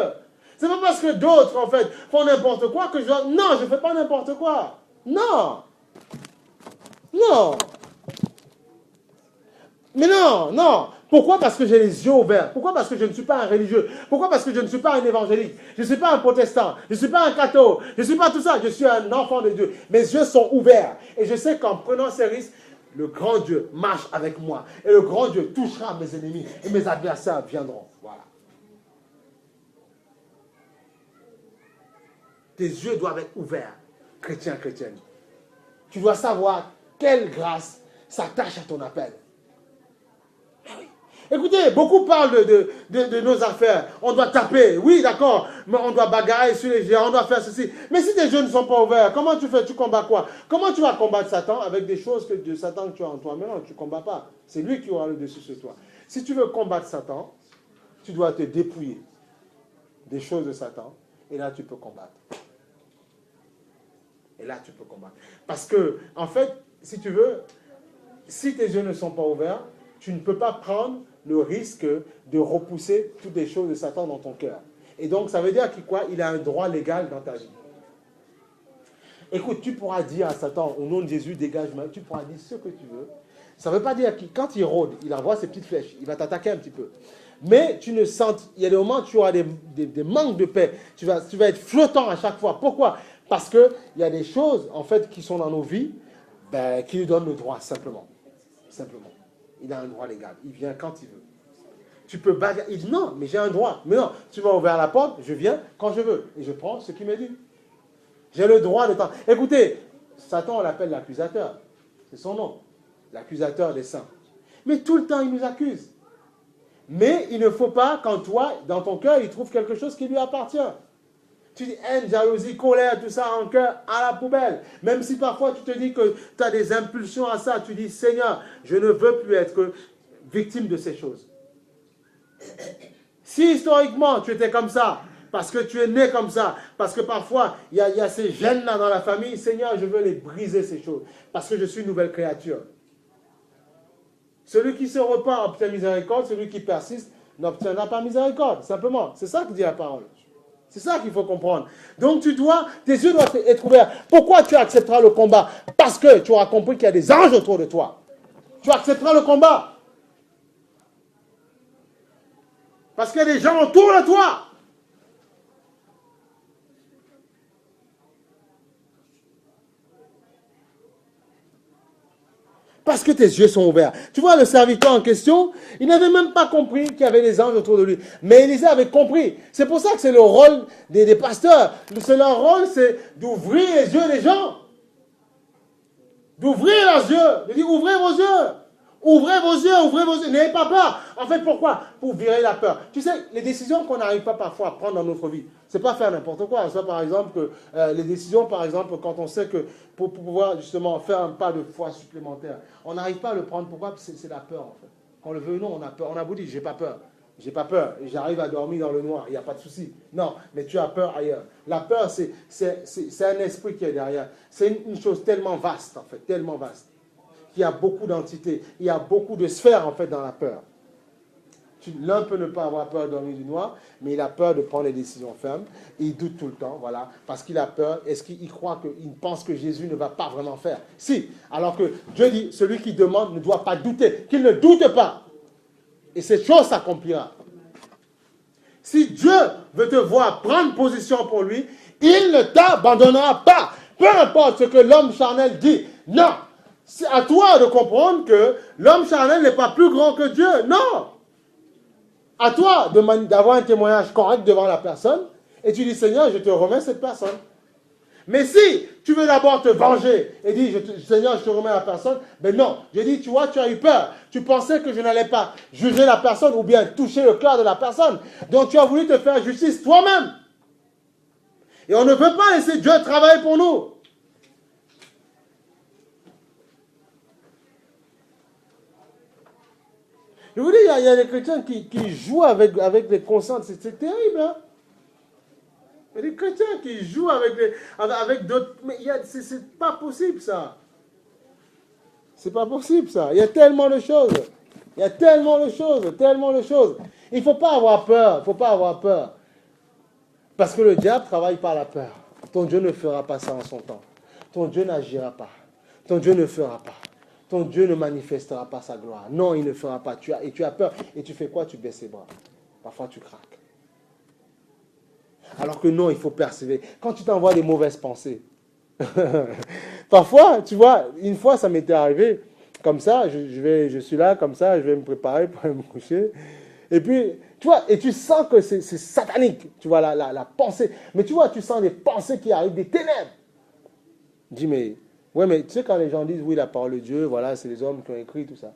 C'est pas parce que d'autres, en fait, font n'importe quoi que je dois... Non, je ne fais pas n'importe quoi. Non. Non. Mais non. Pourquoi? Parce que j'ai les yeux ouverts. Pourquoi? Parce que je ne suis pas un religieux. Pourquoi? Parce que je ne suis pas un évangélique. Je ne suis pas un protestant. Je ne suis pas un catholique. Je ne suis pas tout ça. Je suis un enfant de Dieu. Mes yeux sont ouverts. Et je sais qu'en prenant ces risques, le grand Dieu marche avec moi. Et le grand Dieu touchera mes ennemis. Et mes adversaires viendront. Voilà. Tes yeux doivent être ouverts, chrétien, chrétienne. Tu dois savoir quelle grâce s'attache à ton appel. Écoutez, beaucoup parlent de nos affaires. On doit taper, oui, d'accord, mais on doit bagarrer sur les géants, on doit faire ceci. Mais si tes yeux ne sont pas ouverts, comment tu fais? Tu combats quoi? Comment tu vas combattre Satan avec des choses de Satan que tu as en toi? Mais non, tu ne combats pas. C'est lui qui aura le dessus sur toi. Si tu veux combattre Satan, tu dois te dépouiller des choses de Satan. Et là, tu peux combattre. Et là, tu peux combattre. Parce que, en fait, si tu veux, si tes yeux ne sont pas ouverts, tu ne peux pas prendre le risque de repousser toutes les choses de Satan dans ton cœur. Et donc, ça veut dire qu'il a un droit légal dans ta vie. Écoute, tu pourras dire à Satan, au nom de Jésus, dégage-moi, tu pourras dire ce que tu veux. Ça ne veut pas dire que quand il rôde, il envoie ses petites flèches, il va t'attaquer un petit peu. Mais tu ne sens, il y a des moments où tu auras des manques de paix. Tu vas être flottant à chaque fois. Pourquoi? Parce qu'il y a des choses, en fait, qui sont dans nos vies. Ben, qui lui donne le droit, simplement. Simplement. Il a un droit légal. Il vient quand il veut. Tu peux bagarrer. Il dit non, mais j'ai un droit. Mais non, tu m'as ouvert la porte, je viens quand je veux. Et je prends ce qui m'est dû. J'ai le droit de temps. Écoutez, Satan, on l'appelle l'accusateur. C'est son nom. L'accusateur des saints. Mais tout le temps, il nous accuse. Mais il ne faut pas, quand toi, dans ton cœur, il trouve quelque chose qui lui appartient. Tu dis haine, jalousie, colère, tout ça en cœur, à la poubelle. Même si parfois tu te dis que tu as des impulsions à ça, tu dis Seigneur, je ne veux plus être victime de ces choses. Si historiquement tu étais comme ça, parce que tu es né comme ça, parce que parfois il y a ces gènes-là dans la famille, Seigneur, je veux les briser ces choses, parce que je suis une nouvelle créature. Celui qui se repent obtient miséricorde, celui qui persiste n'obtiendra pas miséricorde, simplement. C'est ça que dit la parole. C'est ça qu'il faut comprendre. Donc tes yeux doivent être ouverts. Pourquoi tu accepteras le combat? Parce que tu auras compris qu'il y a des anges autour de toi. Tu accepteras le combat. Parce qu'il y a des gens autour de toi. Parce que tes yeux sont ouverts. Tu vois, le serviteur en question, il n'avait même pas compris qu'il y avait des anges autour de lui. Mais Élisée avait compris. C'est pour ça que c'est le rôle des pasteurs. Leur rôle, c'est d'ouvrir les yeux des gens. D'ouvrir leurs yeux. De dire, ouvrez vos yeux. Ouvrez vos yeux, ouvrez vos yeux. N'ayez pas peur. En fait, pourquoi? Pour virer la peur. Tu sais, les décisions qu'on n'arrive pas parfois à prendre dans notre vie, c'est pas faire n'importe quoi. Ça, par exemple, les décisions, par exemple, quand on sait que pour pouvoir justement faire un pas de foi supplémentaire, on n'arrive pas à le prendre. Pourquoi? C'est la peur, en fait. Qu'on le veut ou non, on a peur. On a beau dire, j'ai pas peur. J'ai pas peur. J'arrive à dormir dans le noir. Il n'y a pas de souci. Non, mais tu as peur ailleurs. La peur, c'est un esprit qui est derrière. C'est une chose tellement vaste, en fait, tellement vaste. Il y a beaucoup d'entités, il y a beaucoup de sphères en fait dans la peur. L'un peut ne pas avoir peur de dormir du noir, mais il a peur de prendre les décisions fermes. Il doute tout le temps, voilà, parce qu'il a peur. Est-ce qu'il croit qu'il pense que Jésus ne va pas vraiment faire? Si, alors que Dieu dit, celui qui demande ne doit pas douter, qu'il ne doute pas. Et cette chose s'accomplira. Si Dieu veut te voir prendre position pour lui, il ne t'abandonnera pas. Peu importe ce que l'homme charnel dit, non. C'est à toi de comprendre que l'homme charnel n'est pas plus grand que Dieu. Non. À toi d'avoir un témoignage correct devant la personne et tu dis, Seigneur, je te remets cette personne. Mais si tu veux d'abord te venger et dire, Seigneur, je te remets la personne, ben non. Je dis, tu vois, tu as eu peur. Tu pensais que je n'allais pas juger la personne ou bien toucher le cœur de la personne. Donc tu as voulu te faire justice toi-même. Et on ne peut pas laisser Dieu travailler pour nous. Je vous dis, il y a des chrétiens qui jouent avec les consciences. C'est terrible, hein? Il y a des chrétiens qui jouent avec d'autres. Mais c'est pas possible, ça. C'est pas possible, ça. Il y a tellement de choses. Il y a tellement de choses, tellement de choses. Il ne faut pas avoir peur. Il ne faut pas avoir peur. Parce que le diable travaille par la peur. Ton Dieu ne fera pas ça en son temps. Ton Dieu n'agira pas. Ton Dieu ne fera pas. Ton Dieu ne manifestera pas sa gloire. Non, il ne fera pas. Tu as peur. Et tu fais quoi? Tu baisses les bras. Parfois, tu craques. Alors que non, il faut persévérer. Quand tu t'envoies des mauvaises pensées. Parfois, tu vois, une fois, ça m'était arrivé. Comme ça, je suis là, comme ça, je vais me préparer pour aller me coucher. Et puis, tu vois, et tu sens que c'est satanique. Tu vois, la pensée. Mais tu vois, tu sens des pensées qui arrivent des ténèbres. Je dis, mais... Ouais, mais tu sais, quand les gens disent, oui, la parole de Dieu, voilà, c'est les hommes qui ont écrit tout ça.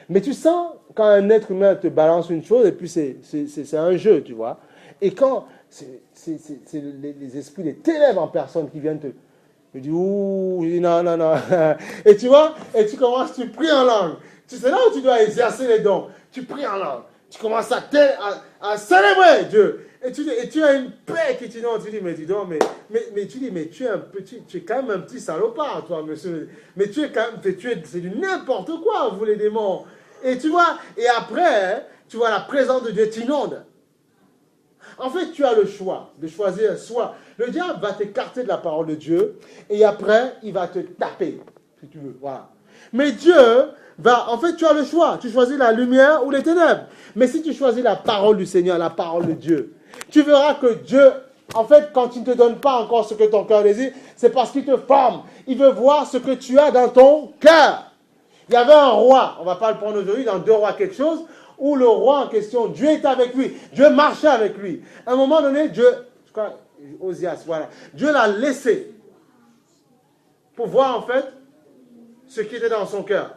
Mais tu sens, quand un être humain te balance une chose, et puis c'est un jeu, tu vois. Et quand c'est les esprits des ténèbres en personne qui viennent me dire, ouh, je dis non, non, non. Et tu vois, et tu commences, tu pries en langue. C'est là où tu dois exercer les dons. Tu pries en langue. Tu commences à célébrer Dieu. Et tu as une paix qui te donne. Tu dis, mais dis donc, mais tu dis, mais tu es quand même un petit salopard, toi, monsieur. Mais tu es quand même, c'est du n'importe quoi, vous les démons. Et tu vois, et après, tu vois, la présence de Dieu t'inonde. En fait, tu as le choix de choisir soit le diable va t'écarter de la parole de Dieu, et après, il va te taper, si tu veux, voilà. Mais Dieu en fait, tu as le choix. Tu choisis la lumière ou les ténèbres. Mais si tu choisis la parole du Seigneur, la parole de Dieu, tu verras que Dieu En fait, quand il ne te donne pas encore ce que ton cœur désire, c'est parce qu'il te forme. Il veut voir ce que tu as dans ton cœur. Il y avait un roi, on ne va pas le prendre aujourd'hui, dans 2 Rois quelque chose, où le roi en question, Dieu était avec lui, Dieu marchait avec lui. À un moment donné, Dieu, je crois, Osias, voilà, Dieu l'a laissé pour voir en fait ce qui était dans son cœur.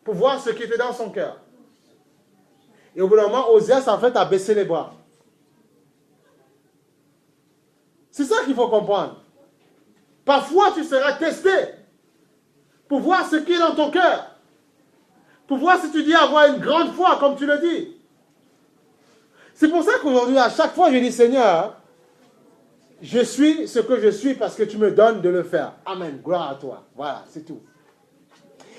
Pour voir ce qui était dans son cœur. Et au bout d'un moment, Osias en fait a baissé les bras. C'est ça qu'il faut comprendre. Parfois, tu seras testé pour voir ce qui est dans ton cœur. Pour voir si tu dis avoir une grande foi, comme tu le dis. C'est pour ça qu'aujourd'hui, à chaque fois, je dis, Seigneur, je suis ce que je suis parce que tu me donnes de le faire. Amen. Gloire à toi. Voilà, c'est tout.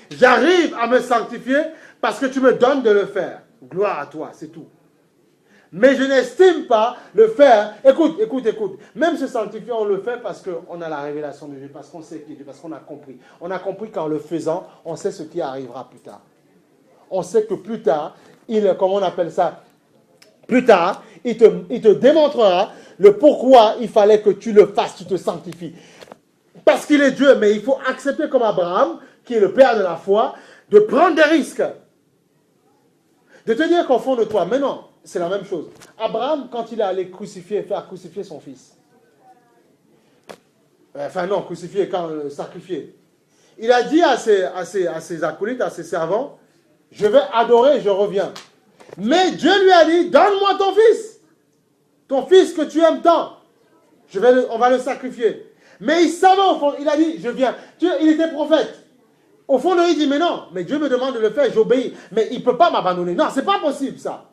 J'arrive à me sanctifier parce que tu me donnes de le faire. Gloire à toi, c'est tout. Mais je n'estime pas le faire. Écoute. Même se sanctifier, on le fait parce qu'on a la révélation de Dieu, parce qu'on sait qui est Dieu, parce qu'on a compris. On a compris qu'en le faisant, on sait ce qui arrivera plus tard. On sait que plus tard, comment on appelle ça? Plus tard, il te démontrera le pourquoi il fallait que tu le fasses, tu te sanctifies. Parce qu'il est Dieu, mais il faut accepter comme Abraham, qui est le père de la foi, de prendre des risques. De te dire qu'au fond de toi, mais non, c'est la même chose. Abraham, quand il est allé faire crucifier son fils. Sacrifier. Il a dit à ses acolytes, à ses servants, je vais adorer, je reviens. Mais Dieu lui a dit, donne-moi ton fils que tu aimes tant. On va le sacrifier. Mais il savait au fond, il a dit, je viens. Il était prophète. Au fond de lui, il dit, mais non, mais Dieu me demande de le faire, j'obéis. Mais il ne peut pas m'abandonner. Non, c'est pas possible ça.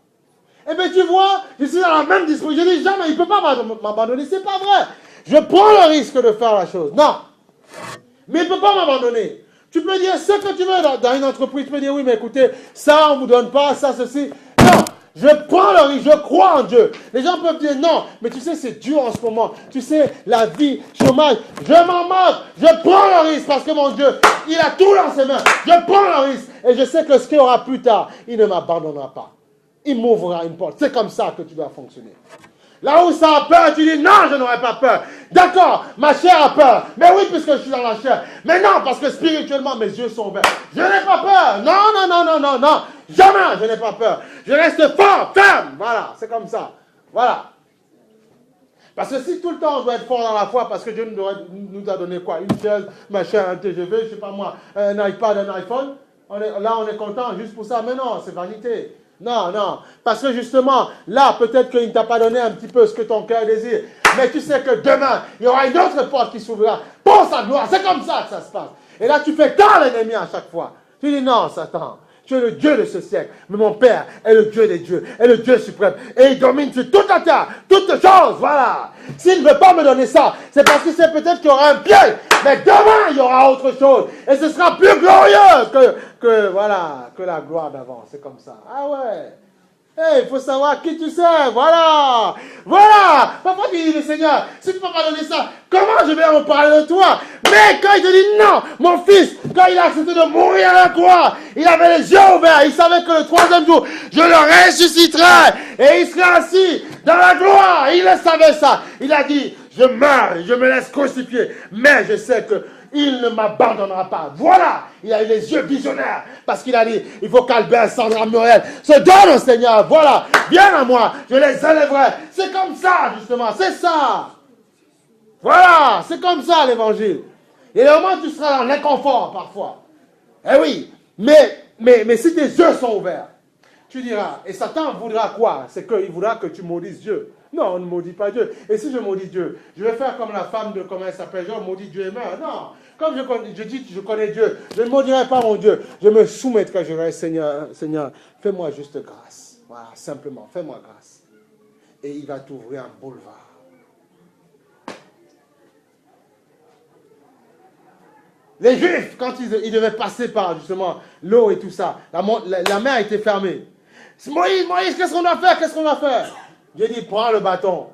Eh bien, tu vois, je suis dans la même disposition. Je dis, jamais, il ne peut pas m'abandonner. C'est pas vrai. Je prends le risque de faire la chose. Non. Mais il ne peut pas m'abandonner. Tu peux dire ce que tu veux dans une entreprise. Tu peux dire, oui, mais écoutez, ça, on ne vous donne pas, ça, ceci. Non, je prends le risque, je crois en Dieu. Les gens peuvent dire, non, mais tu sais, c'est dur en ce moment. Tu sais, la vie, chômage, je m'en moque. Je prends le risque parce que mon Dieu, il a tout dans ses mains. Je prends le risque. Et je sais que ce qu'il y aura plus tard, il ne m'abandonnera pas. Il m'ouvrira une porte. C'est comme ça que tu dois fonctionner. Là où ça a peur, tu dis non, je n'aurai pas peur. D'accord, ma chair a peur. Mais oui, puisque je suis dans la chair. Mais non, parce que spirituellement, mes yeux sont ouverts. Je n'ai pas peur. Non. Jamais, je n'ai pas peur. Je reste fort, ferme. Voilà, c'est comme ça. Voilà. Parce que si tout le temps on doit être fort dans la foi, parce que Dieu nous a donné quoi? Une chaise, machin, un TGV, je ne sais pas moi, un iPad, un iPhone. On est content juste pour ça. Mais non, c'est vanité. Non. Parce que justement, là, peut-être qu'il ne t'a pas donné un petit peu ce que ton cœur désire. Mais tu sais que demain, il y aura une autre porte qui s'ouvrira pour sa gloire. C'est comme ça que ça se passe. Et là, tu fais tant l'ennemi à chaque fois. Tu dis non, Satan. Tu es le Dieu de ce siècle. Mais mon Père est le Dieu des dieux, est le Dieu suprême. Et il domine sur toute la terre, toutes choses. Voilà. S'il ne veut pas me donner ça, c'est parce que c'est peut-être qu'il y aura un piège. Mais demain, il y aura autre chose. Et ce sera plus glorieux que la gloire d'avant. C'est comme ça. Ah ouais. Il faut savoir qui tu sais. Voilà. Parfois tu dis, mais Seigneur, si tu ne peux pas donner ça, comment je vais en parler de toi? Mais quand il te dit non, mon fils, quand il a accepté de mourir à la croix, il avait les yeux ouverts. Il savait que le 3e jour, je le ressusciterai. Et il serait assis dans la gloire. Il le savait ça. Il a dit, je meurs, je me laisse crucifier. Mais je sais que il ne m'abandonnera pas. Voilà, il a eu les yeux visionnaires. Parce qu'il a dit, il faut qu'Albert, Sandra, Muriel se donnent au Seigneur. Voilà, viens à moi, je les élèverai. C'est comme ça, justement, c'est ça. Voilà, c'est comme ça l'évangile. Et le moment où tu seras dans l'inconfort parfois. Eh oui, mais si tes yeux sont ouverts, tu diras, et Satan voudra quoi? C'est qu'il voudra que tu maudisses Dieu. Non, on ne maudit pas Dieu. Et si je maudis Dieu, je vais faire comme la femme de, comment elle s'appelle, genre maudit Dieu et meurt. Non, comme je dis, je connais Dieu, je ne maudirai pas mon Dieu. Je me soumettrai, je dirai, Seigneur, fais-moi juste grâce. Voilà, simplement, fais-moi grâce. Et il va t'ouvrir un boulevard. Les Juifs, quand ils devaient passer par justement l'eau et tout ça, la mer était fermée. Moïse, qu'est-ce qu'on doit faire? Dieu dit, prends le bâton.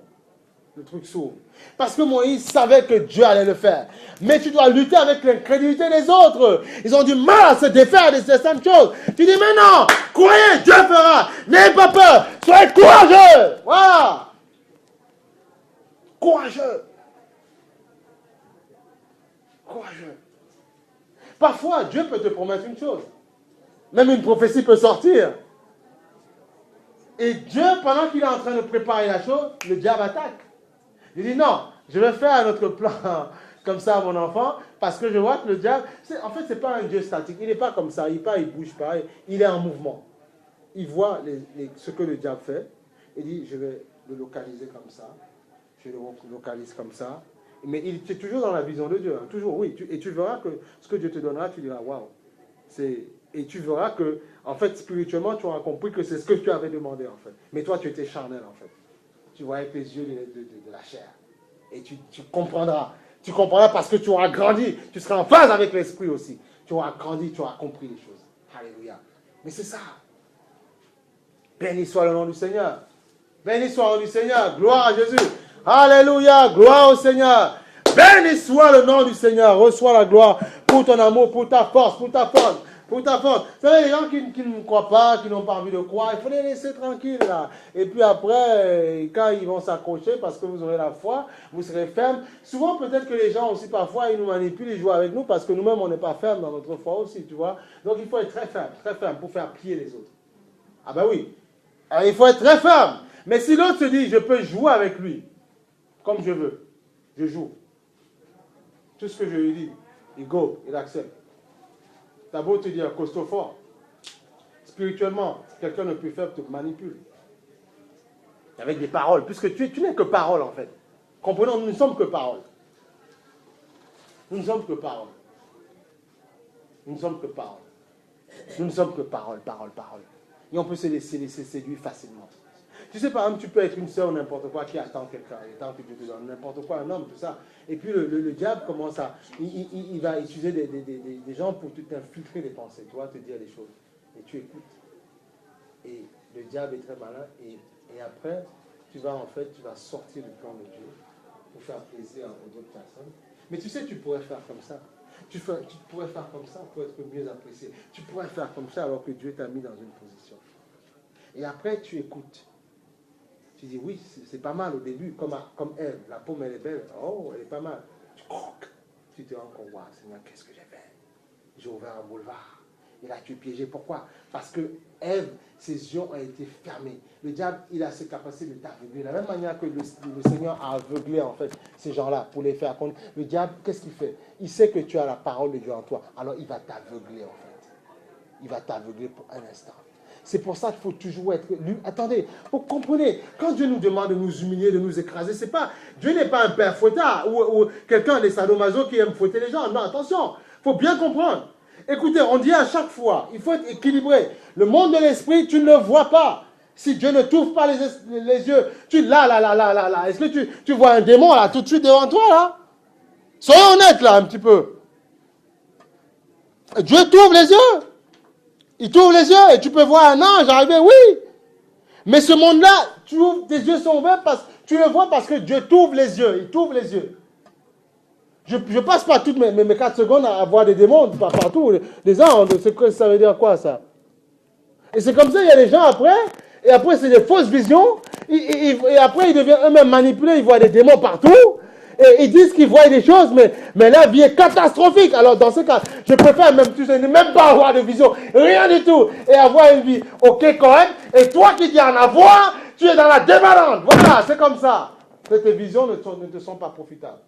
Le truc s'ouvre. Parce que Moïse savait que Dieu allait le faire. Mais tu dois lutter avec l'incrédulité des autres. Ils ont du mal à se défaire de certaines choses. Tu dis, mais non, croyez, Dieu fera. N'ayez pas peur. Soyez courageux. Voilà. Courageux. Courageux. Parfois, Dieu peut te promettre une chose. Même une prophétie peut sortir. Et Dieu, pendant qu'il est en train de préparer la chose, le diable attaque. Il dit non, je vais faire notre plan comme ça à mon enfant, parce que je vois que le diable, en fait, ce n'est pas un Dieu statique. Il n'est pas comme ça, il ne bouge pas, il est en mouvement. Il voit ce que le diable fait. Il dit, je vais le localiser comme ça. Je le localise comme ça. Mais il est toujours dans la vision de Dieu. Hein, toujours, oui. Et tu verras que ce que Dieu te donnera, tu diras, waouh. Et tu verras que, en fait, spirituellement, tu auras compris que c'est ce que tu avais demandé, en fait. Mais toi, tu étais charnel, en fait. Tu vois avec les yeux de la chair. Et tu comprendras. Tu comprendras parce que tu auras grandi. Tu seras en phase avec l'esprit aussi. Tu auras grandi, tu auras compris les choses. Alléluia. Mais c'est ça. Béni soit le nom du Seigneur. Béni soit le nom du Seigneur. Gloire à Jésus. Alléluia. Gloire au Seigneur. Béni soit le nom du Seigneur. Reçois la gloire pour ton amour, pour ta force, pour ta force. Pour ta force. Vous savez, les gens qui ne croient pas, qui n'ont pas envie de croire, il faut les laisser tranquilles là. Et puis après, quand ils vont s'accrocher parce que vous aurez la foi, vous serez ferme. Souvent, peut-être que les gens aussi, parfois, ils nous manipulent, ils jouent avec nous parce que nous-mêmes, on n'est pas ferme dans notre foi aussi, tu vois. Donc, il faut être très ferme pour faire plier les autres. Ah ben oui. Alors, il faut être très ferme. Mais si l'autre se dit, je peux jouer avec lui, comme je veux, je joue. Tout ce que je lui dis, il accepte. T'as beau te dire costaud fort. Spirituellement, quelqu'un de plus faible te manipule. Avec des paroles. Puisque tu n'es que parole en fait. Comprenons, nous ne sommes que parole. Nous ne sommes que parole. Nous ne sommes que parole. Nous ne sommes que parole. Et on peut se laisser séduire facilement. Tu sais, par exemple, tu peux être une sœur ou n'importe quoi qui attend quelqu'un, il attend que Dieu te donne n'importe quoi, un homme, tout ça. Et puis le diable commence à... Il va utiliser des gens pour t'infiltrer les pensées, tu vois, te dire des choses. Et tu écoutes. Et le diable est très malin. Et après, tu vas sortir du plan de Dieu pour faire plaisir aux autres personnes. Mais tu sais, tu pourrais faire comme ça. Tu pourrais faire comme ça pour être mieux apprécié. Tu pourrais faire comme ça alors que Dieu t'a mis dans une position. Et après, tu écoutes. Tu dis, oui, c'est pas mal au début, comme Ève. La pomme, elle est belle. Oh, elle est pas mal. Tu croques. Tu te rends compte, waouh, Seigneur, qu'est-ce que j'ai fait? J'ai ouvert un boulevard. Et là, tu es piégé. Pourquoi? Parce que Ève, ses yeux ont été fermés. Le diable, il a ses capacités de t'aveugler. De la même manière que le Seigneur a aveuglé, en fait, ces gens-là, pour les faire compte. Le diable, qu'est-ce qu'il fait? Il sait que tu as la parole de Dieu en toi. Alors, il va t'aveugler, en fait. Il va t'aveugler pour un instant. C'est pour ça qu'il faut toujours être... Attendez, vous comprenez, quand Dieu nous demande de nous humilier, de nous écraser, c'est pas... Dieu n'est pas un père fouettard ou quelqu'un des sadomaso qui aime fouetter les gens. Non, attention, il faut bien comprendre. Écoutez, on dit à chaque fois, il faut être équilibré. Le monde de l'esprit, tu ne le vois pas. Si Dieu ne t'ouvre pas les yeux, là. Est-ce que tu vois un démon là, tout de suite devant toi là? Soyons honnêtes là, un petit peu. Dieu t'ouvre les yeux. Il t'ouvre les yeux et tu peux voir un ange arriver, oui. Mais ce monde-là, tes yeux sont ouverts tu le vois parce que Dieu t'ouvre les yeux. Il t'ouvre les yeux. Je passe pas toutes mes 4 secondes à voir des démons partout, des anges. Ça veut dire quoi ça? Et c'est comme ça, il y a des gens après, et après c'est des fausses visions, et après ils deviennent eux-mêmes manipulés, ils voient des démons partout. Et ils disent qu'ils voient des choses, mais la vie est catastrophique. Alors, dans ce cas, je préfère ne même pas avoir de vision, rien du tout, et avoir une vie ok, correcte. Et toi qui dis en avoir, tu es dans la dévalente. Voilà, c'est comme ça. Tes visions ne te sont pas profitables.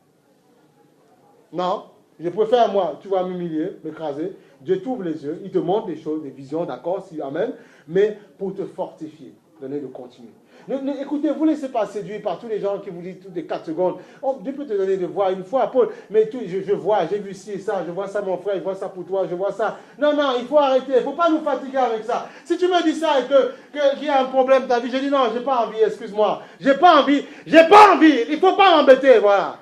Non, je préfère, moi, tu vas m'humilier, m'écraser. Dieu t'ouvre les yeux, il te montre des choses, des visions, d'accord, si, amen, mais pour te fortifier, donner de continuer. Écoutez, vous ne laissez pas séduire par tous les gens qui vous disent toutes les 4 secondes. Oh, Dieu peut te donner de voir une fois, Paul, mais je vois, j'ai vu ci et ça, je vois ça mon frère, je vois ça pour toi, je vois ça. Non, il faut arrêter, il ne faut pas nous fatiguer avec ça. Si tu me dis ça et qu'il y a un problème dans ta vie, je dis non, j'ai pas envie, excuse-moi. J'ai pas envie, il ne faut pas m'embêter, voilà.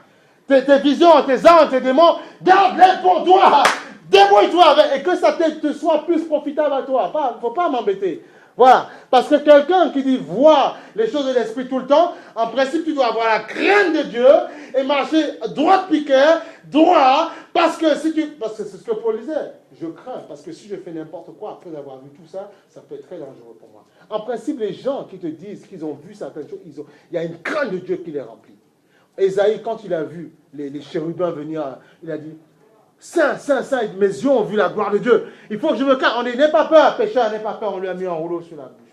Tes visions, tes anges, tes démons, garde-les pour toi. Débrouille-toi avec, et que ça te soit plus profitable à toi. Il ne faut pas m'embêter. Voilà. Parce que quelqu'un qui dit voir les choses de l'esprit tout le temps, en principe, tu dois avoir la crainte de Dieu et marcher droit piqué, droit, parce que c'est ce que Paul disait. Je crains, parce que si je fais n'importe quoi après avoir vu tout ça, ça peut être très dangereux pour moi. En principe, les gens qui te disent qu'ils ont vu certaines choses, il y a une crainte de Dieu qui les remplit. Ésaïe, quand il a vu les chérubins venir, il a dit, Saint, Saint, Saint, mes yeux ont vu la gloire de Dieu. Il faut que je me cache. On dit, n'aie pas peur, pécheur, n'aie pas peur. On lui a mis un rouleau sur la bouche.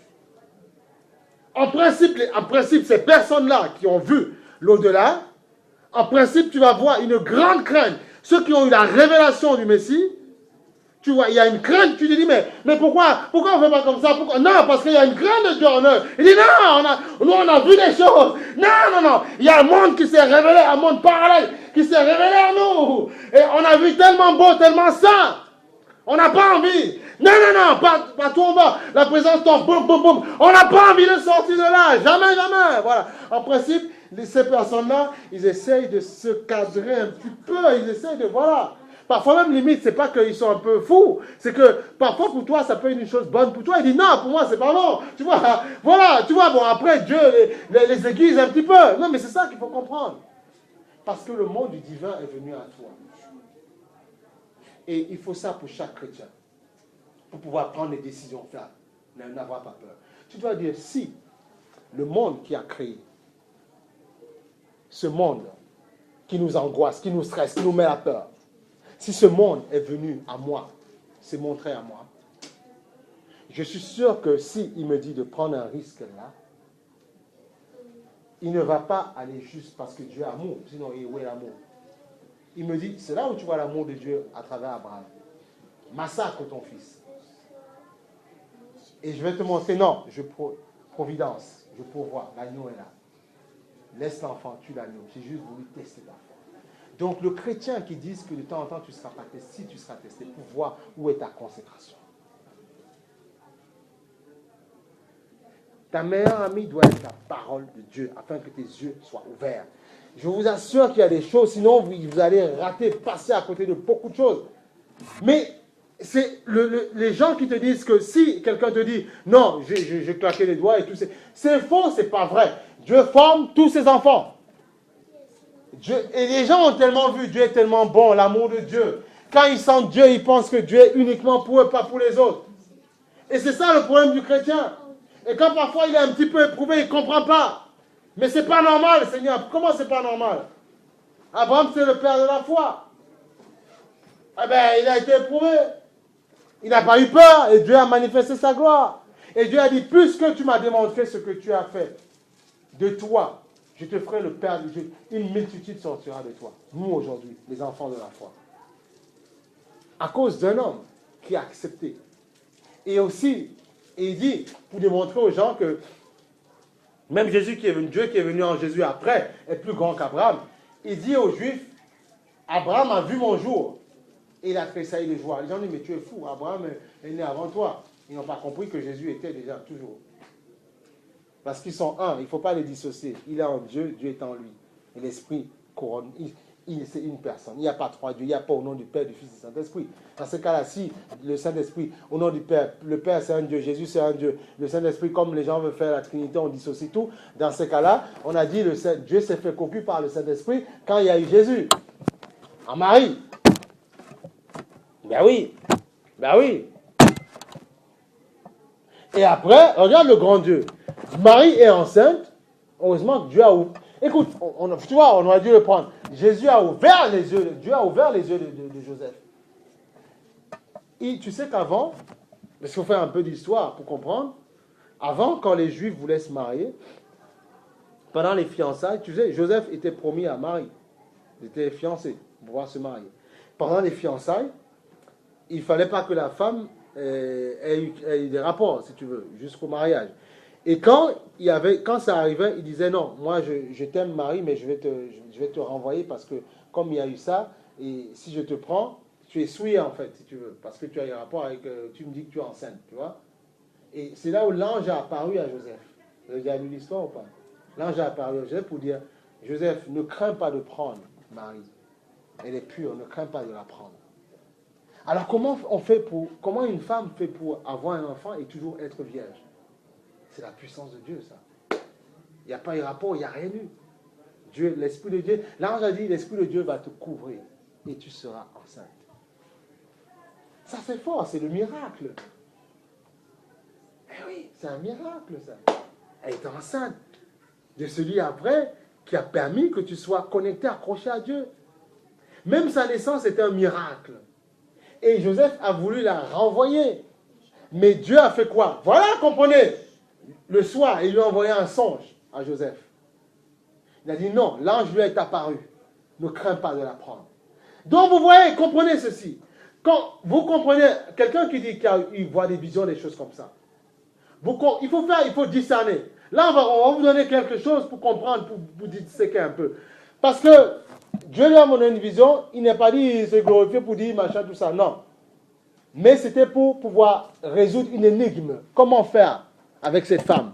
En principe, ces personnes-là qui ont vu l'au-delà, en principe, tu vas voir une grande crainte. Ceux qui ont eu la révélation du Messie, tu vois, il y a une crainte. Tu te dis, mais pourquoi on ne fait pas comme ça? Pourquoi? Non, parce qu'il y a une crainte de Dieu en eux. Il dit, non, nous on a vu des choses. Non. Il y a un monde qui s'est révélé, un monde parallèle qui s'est révélé à nous. Et on a vu tellement beau, tellement saint. On n'a pas envie. Non, pas tout en bas. La présence tombe, boum, boum, boum. On n'a pas envie de sortir de là. Jamais. Voilà. En principe, ces personnes-là, ils essayent de se cadrer un petit peu. Ils essayent de, voilà. Parfois même, limite, c'est pas qu'ils sont un peu fous. C'est que, parfois, pour toi, ça peut être une chose bonne pour toi. Il dit, non, pour moi, c'est pas bon. Tu vois, voilà. Tu vois, bon, après, Dieu les aiguise un petit peu. Non, mais c'est ça qu'il faut comprendre. Parce que le monde du divin est venu à toi. Et il faut ça pour chaque chrétien. Pour pouvoir prendre des décisions fermes. N'avoir pas peur. Tu dois dire, si le monde qui a créé, ce monde qui nous angoisse, qui nous stresse, qui nous met à peur, si ce monde est venu à moi, s'est montré à moi, je suis sûr que s'il me dit de prendre un risque là, il ne va pas aller juste parce que Dieu est amour. Sinon, où est l'amour? Il me dit, c'est là où tu vois l'amour de Dieu à travers Abraham. Massacre ton fils. Et je vais te montrer, non, providence, je pourvois, l'agneau est là. Laisse l'enfant, tue l'agneau. J'ai juste voulu tester ta foi. Donc le chrétien qui dit que de temps en temps tu ne seras pas testé, si tu seras testé, pour voir où est ta consécration. Ta meilleure amie doit être la parole de Dieu, afin que tes yeux soient ouverts. Je vous assure qu'il y a des choses, sinon vous allez rater, passer à côté de beaucoup de choses. Mais c'est les gens qui te disent que si quelqu'un te dit, non, j'ai claqué les doigts et tout, c'est faux, c'est pas vrai. Dieu forme tous ses enfants. Et les gens ont tellement vu, Dieu est tellement bon, l'amour de Dieu. Quand ils sentent Dieu, ils pensent que Dieu est uniquement pour eux, pas pour les autres. Et c'est ça le problème du chrétien. Et quand parfois il est un petit peu éprouvé, il ne comprend pas. Mais c'est pas normal, Seigneur. Comment c'est pas normal? Abraham, c'est le père de la foi. Eh bien, il a été éprouvé. Il n'a pas eu peur et Dieu a manifesté sa gloire. Et Dieu a dit, puisque tu m'as démontré ce que tu as fait de toi, je te ferai le Père de Dieu. Une multitude sortira de toi. Nous, aujourd'hui, les enfants de la foi. À cause d'un homme qui a accepté. Et aussi, il dit, pour démontrer aux gens que même Jésus qui est venu, Dieu qui est venu en Jésus après, est plus grand qu'Abraham. Il dit aux Juifs, Abraham a vu mon jour. Et il a tressailli de joie. Les gens disent, mais tu es fou, Abraham est né avant toi. Ils n'ont pas compris que Jésus était déjà toujours. Parce qu'ils sont un, il ne faut pas les dissocier. Il est en Dieu, Dieu est en lui. Et l'Esprit couronne. C'est une personne. Il n'y a pas trois dieux. Il n'y a pas au nom du Père, du Fils et du Saint-Esprit. Dans ce cas-là, si le Saint-Esprit, au nom du Père, le Père c'est un Dieu, Jésus c'est un Dieu, le Saint-Esprit, comme les gens veulent faire la Trinité, on dissocie tout. Dans ce cas-là, on a dit Dieu s'est fait cocu par le Saint-Esprit quand il y a eu Jésus. En Marie. Ben oui. Et après, regarde le grand Dieu. Marie est enceinte. Heureusement que Dieu a ouvert. Écoute, tu vois, on aurait dû le prendre. Jésus a ouvert les yeux. Dieu a ouvert les yeux de Joseph. Et tu sais qu'avant, parce qu'il faut faire un peu d'histoire pour comprendre, avant, quand les Juifs voulaient se marier, pendant les fiançailles, tu sais, Joseph était promis à Marie. Il était fiancé pour pouvoir se marier. Pendant les fiançailles, il ne fallait pas que la femme ait eu des rapports, si tu veux, jusqu'au mariage. Et quand ça arrivait, il disait non, moi je t'aime Marie, mais je vais te renvoyer parce que comme il y a eu ça, et si je te prends, tu es souillé en fait, si tu veux, parce que tu as eu un rapport avec, tu me dis que tu es enceinte, tu vois. Et c'est là où l'ange a apparu à Joseph. Vous avez déjà lu l'histoire ou pas? L'ange a apparu à Joseph pour dire, Joseph, ne crains pas de prendre Marie. Elle est pure, ne crains pas de la prendre. Alors comment une femme fait pour avoir un enfant et toujours être vierge? C'est la puissance de Dieu, ça. Il n'y a pas eu rapport, il n'y a rien eu. Dieu, l'Esprit de Dieu, l'ange a dit, l'Esprit de Dieu va te couvrir et tu seras enceinte. Ça c'est fort, c'est le miracle. Eh oui, c'est un miracle, ça. Elle est enceinte de celui après qui a permis que tu sois connecté, accroché à Dieu. Même sa naissance était un miracle. Et Joseph a voulu la renvoyer. Mais Dieu a fait quoi? Voilà, comprenez. Le soir, il lui a envoyé un songe à Joseph. Il a dit non, l'ange lui est apparu. Ne crains pas de la prendre. Donc vous voyez, comprenez ceci. Quand vous comprenez, quelqu'un qui dit qu'il voit des visions, des choses comme ça. Il faut discerner. Là, on va vous donner quelque chose pour comprendre, pour vous disséquer un peu. Parce que Dieu lui a donné une vision, il n'est pas dit il se glorifier pour dire machin, tout ça, non. Mais c'était pour pouvoir résoudre une énigme. Comment faire avec cette femme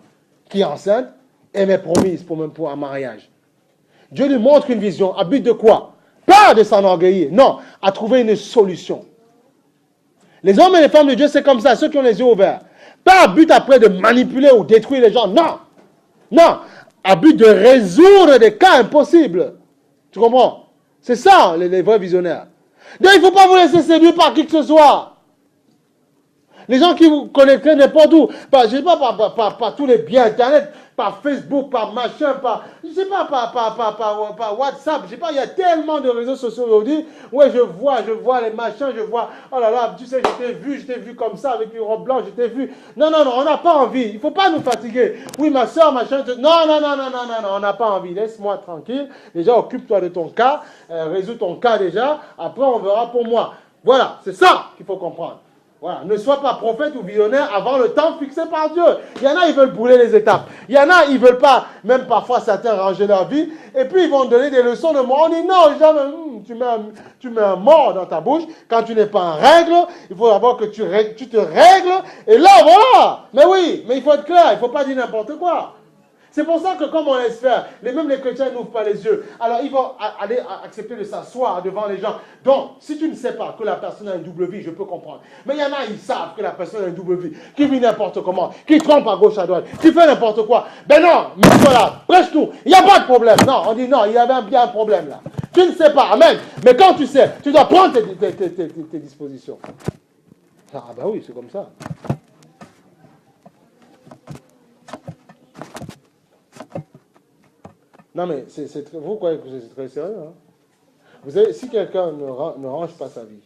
qui est enceinte et m'est promise pour un mariage. Dieu lui montre une vision, à but de quoi? Pas de s'enorgueillir, non, à trouver une solution. Les hommes et les femmes de Dieu, c'est comme ça, ceux qui ont les yeux ouverts. Pas à but après de manipuler ou détruire les gens, non. Non, à but de résoudre des cas impossibles. Tu comprends? C'est ça, les vrais visionnaires. Donc, il ne faut pas vous laisser séduire par qui que ce soit. Les gens qui vous connectent n'importe où, je ne sais pas, par tous les biens Internet, par Facebook, par machin, je ne sais pas, par WhatsApp, je ne sais pas, il y a tellement de réseaux sociaux aujourd'hui, ouais, je vois les machins, je vois, oh là là, tu sais, je t'ai vu comme ça, avec une robe blanche, je t'ai vu. Non, on n'a pas envie, il ne faut pas nous fatiguer. Oui, ma soeur, machin, non, on n'a pas envie, laisse-moi tranquille, déjà, occupe-toi de ton cas, résous ton cas déjà, après on verra pour moi. Voilà, c'est ça qu'il faut comprendre. Voilà. Ne sois pas prophète ou visionnaire avant le temps fixé par Dieu. Il y en a, ils veulent brûler les étapes. Il y en a, ils ne veulent pas, même parfois certains, ranger leur vie. Et puis, ils vont donner des leçons de mort. On dit non, jamais, tu mets un mort dans ta bouche. Quand tu n'es pas en règle, il faut d'abord que tu te règles. Et là, voilà. Mais oui, mais il faut être clair. Il ne faut pas dire n'importe quoi. C'est pour ça que comme on laisse faire, même les chrétiens n'ouvrent pas les yeux. Alors ils vont aller accepter de s'asseoir devant les gens. Donc, si tu ne sais pas que la personne a une double vie, je peux comprendre. Mais il y en a, ils savent que la personne a une double vie, qui vit n'importe comment, qui trompe à gauche, à droite, qui fait n'importe quoi. Ben non, mais voilà, prêche tout. Il n'y a pas de problème. Non, on dit non, il y avait bien un problème là. Tu ne sais pas, amen. Mais quand tu sais, tu dois prendre tes dispositions. Ah ben oui, c'est comme ça. Non, mais vous croyez que c'est très sérieux. Hein? Vous savez, si quelqu'un ne range pas sa vie,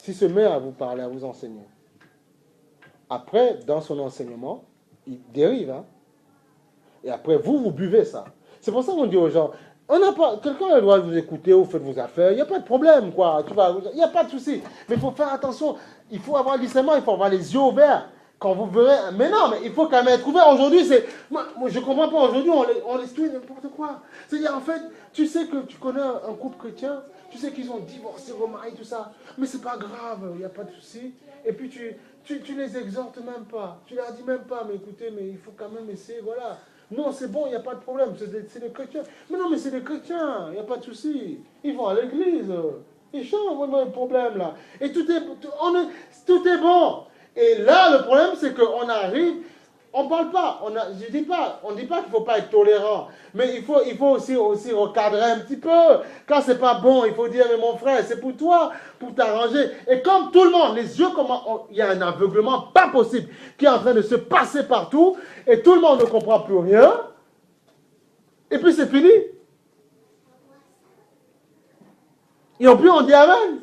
s'il se met à vous parler, à vous enseigner, après, dans son enseignement, il dérive. Hein? Et après, vous buvez ça. C'est pour ça qu'on dit aux gens, quelqu'un a le droit de vous écouter, vous faites vos affaires, il n'y a pas de problème, quoi. Il n'y a pas de souci. Mais il faut faire attention. Il faut avoir le discernement, il faut avoir les yeux ouverts. Quand vous verrez, mais non, mais il faut quand même être ouvert. Aujourd'hui, moi, je ne comprends pas. Aujourd'hui, on laisse tout n'importe quoi. C'est-à-dire, en fait, tu sais que tu connais un couple chrétien, tu sais qu'ils ont divorcé, remarié, tout ça. Mais c'est pas grave, il n'y a pas de souci. Et puis, tu les exhortes même pas. Tu leur dis même pas, mais écoutez, mais il faut quand même essayer, voilà. Non, c'est bon, il n'y a pas de problème, c'est des chrétiens. Mais non, mais c'est des chrétiens, il n'y a pas de souci. Ils vont à l'église, ils chantent, vraiment un problème là. Et tout est bon. Et là, le problème, c'est qu'on arrive, on ne parle pas, on ne dit pas qu'il ne faut pas être tolérant, mais il faut aussi recadrer un petit peu. Quand ce n'est pas bon, il faut dire, mais mon frère, c'est pour toi, pour t'arranger. Et comme tout le monde, les yeux, il y a un aveuglement pas possible qui est en train de se passer partout, et tout le monde ne comprend plus rien, et puis c'est fini. Et puis on dit amen.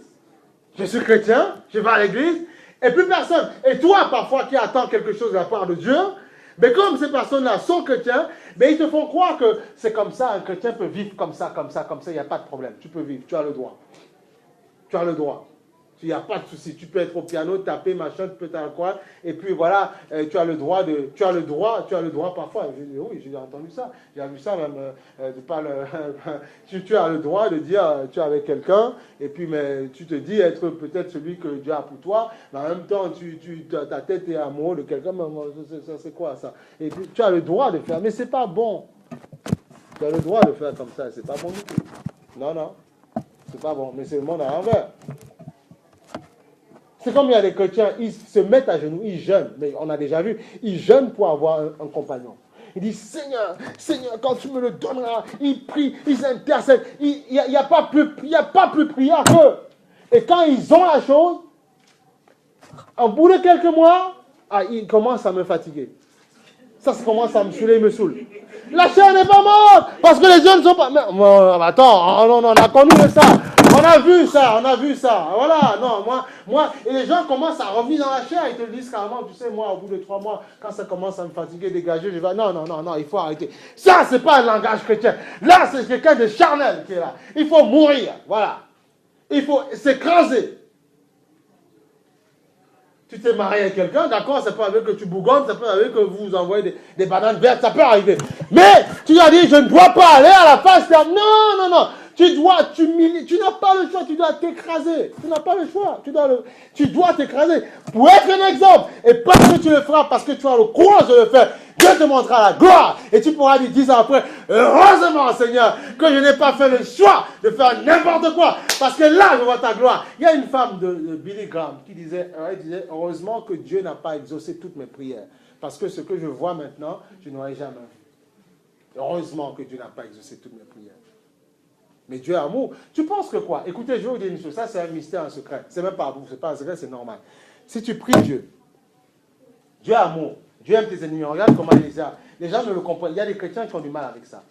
Je suis chrétien, je vais à l'église, et plus personne. Et toi, parfois, qui attends quelque chose de la part de Dieu, mais comme ces personnes-là sont chrétiens, mais ils te font croire que c'est comme ça, un chrétien peut vivre comme ça, il n'y a pas de problème. Tu peux vivre, tu as le droit. Tu as le droit. Il n'y a pas de souci. Tu peux être au piano, taper, machin, tu peux t'en croire. Et puis voilà, tu as le droit parfois. Oui, j'ai entendu ça. J'ai vu ça même. Tu as le droit de dire, tu es avec quelqu'un, et puis mais tu te dis être peut-être celui que Dieu a pour toi, mais en même temps, ta tête est amoureux de quelqu'un, c'est quoi ça? Et puis tu as le droit de faire, mais c'est pas bon. Tu as le droit de faire comme ça, c'est pas bon du tout. Non, c'est pas bon, mais c'est le monde à l'envers. C'est comme il y a des chrétiens, ils se mettent à genoux, ils jeûnent, mais on a déjà vu, ils jeûnent pour avoir un compagnon. Ils disent, Seigneur, quand tu me le donneras, ils prient, ils intercèdent, il n'y a pas plus prière qu'eux. Et quand ils ont la chose, au bout de quelques mois, ils commencent à me fatiguer. Ça commence à me saouler, il me saoule. La chair n'est pas morte, parce que les yeux ne sont pas... Mais, attends, non, on a connu ça. On a vu ça. Voilà, non, moi, et les gens commencent à revenir dans la chair, ils te disent carrément, tu sais, moi, au bout de 3 mois, quand ça commence à me fatiguer, dégager, je vais, non, il faut arrêter. Ça, c'est pas un langage chrétien. Là, c'est quelqu'un de charnel qui est là. Il faut mourir, voilà. Il faut s'écraser. Tu t'es marié avec quelqu'un, d'accord, ça peut arriver que tu bougonnes, ça peut arriver que vous vous envoyez des bananes vertes, ça peut arriver. Mais tu as dit, je ne dois pas aller à la face. Non. Tu n'as pas le choix, tu dois t'écraser. Tu n'as pas le choix, tu dois t'écraser pour être un exemple. Et pas que tu le feras parce que tu as le courage de le faire. Dieu te montrera la gloire. Et tu pourras dire 10 ans après, heureusement Seigneur, que je n'ai pas fait le choix de faire n'importe quoi. Parce que là, je vois ta gloire. Il y a une femme de Billy Graham qui disait, heureusement que Dieu n'a pas exaucé toutes mes prières. Parce que ce que je vois maintenant, je n'aurais jamais vu. Heureusement que Dieu n'a pas exaucé toutes mes prières. Mais Dieu est amour. Tu penses que quoi? Écoutez, je vais vous dire une chose. Ça, c'est un mystère, un secret. C'est même pas vous, c'est pas un secret, c'est normal. Si tu pries Dieu, Dieu est amour. Dieu aime tes ennemis. Regarde comment les gens ne le comprennent. Il y a des chrétiens qui ont du mal avec ça.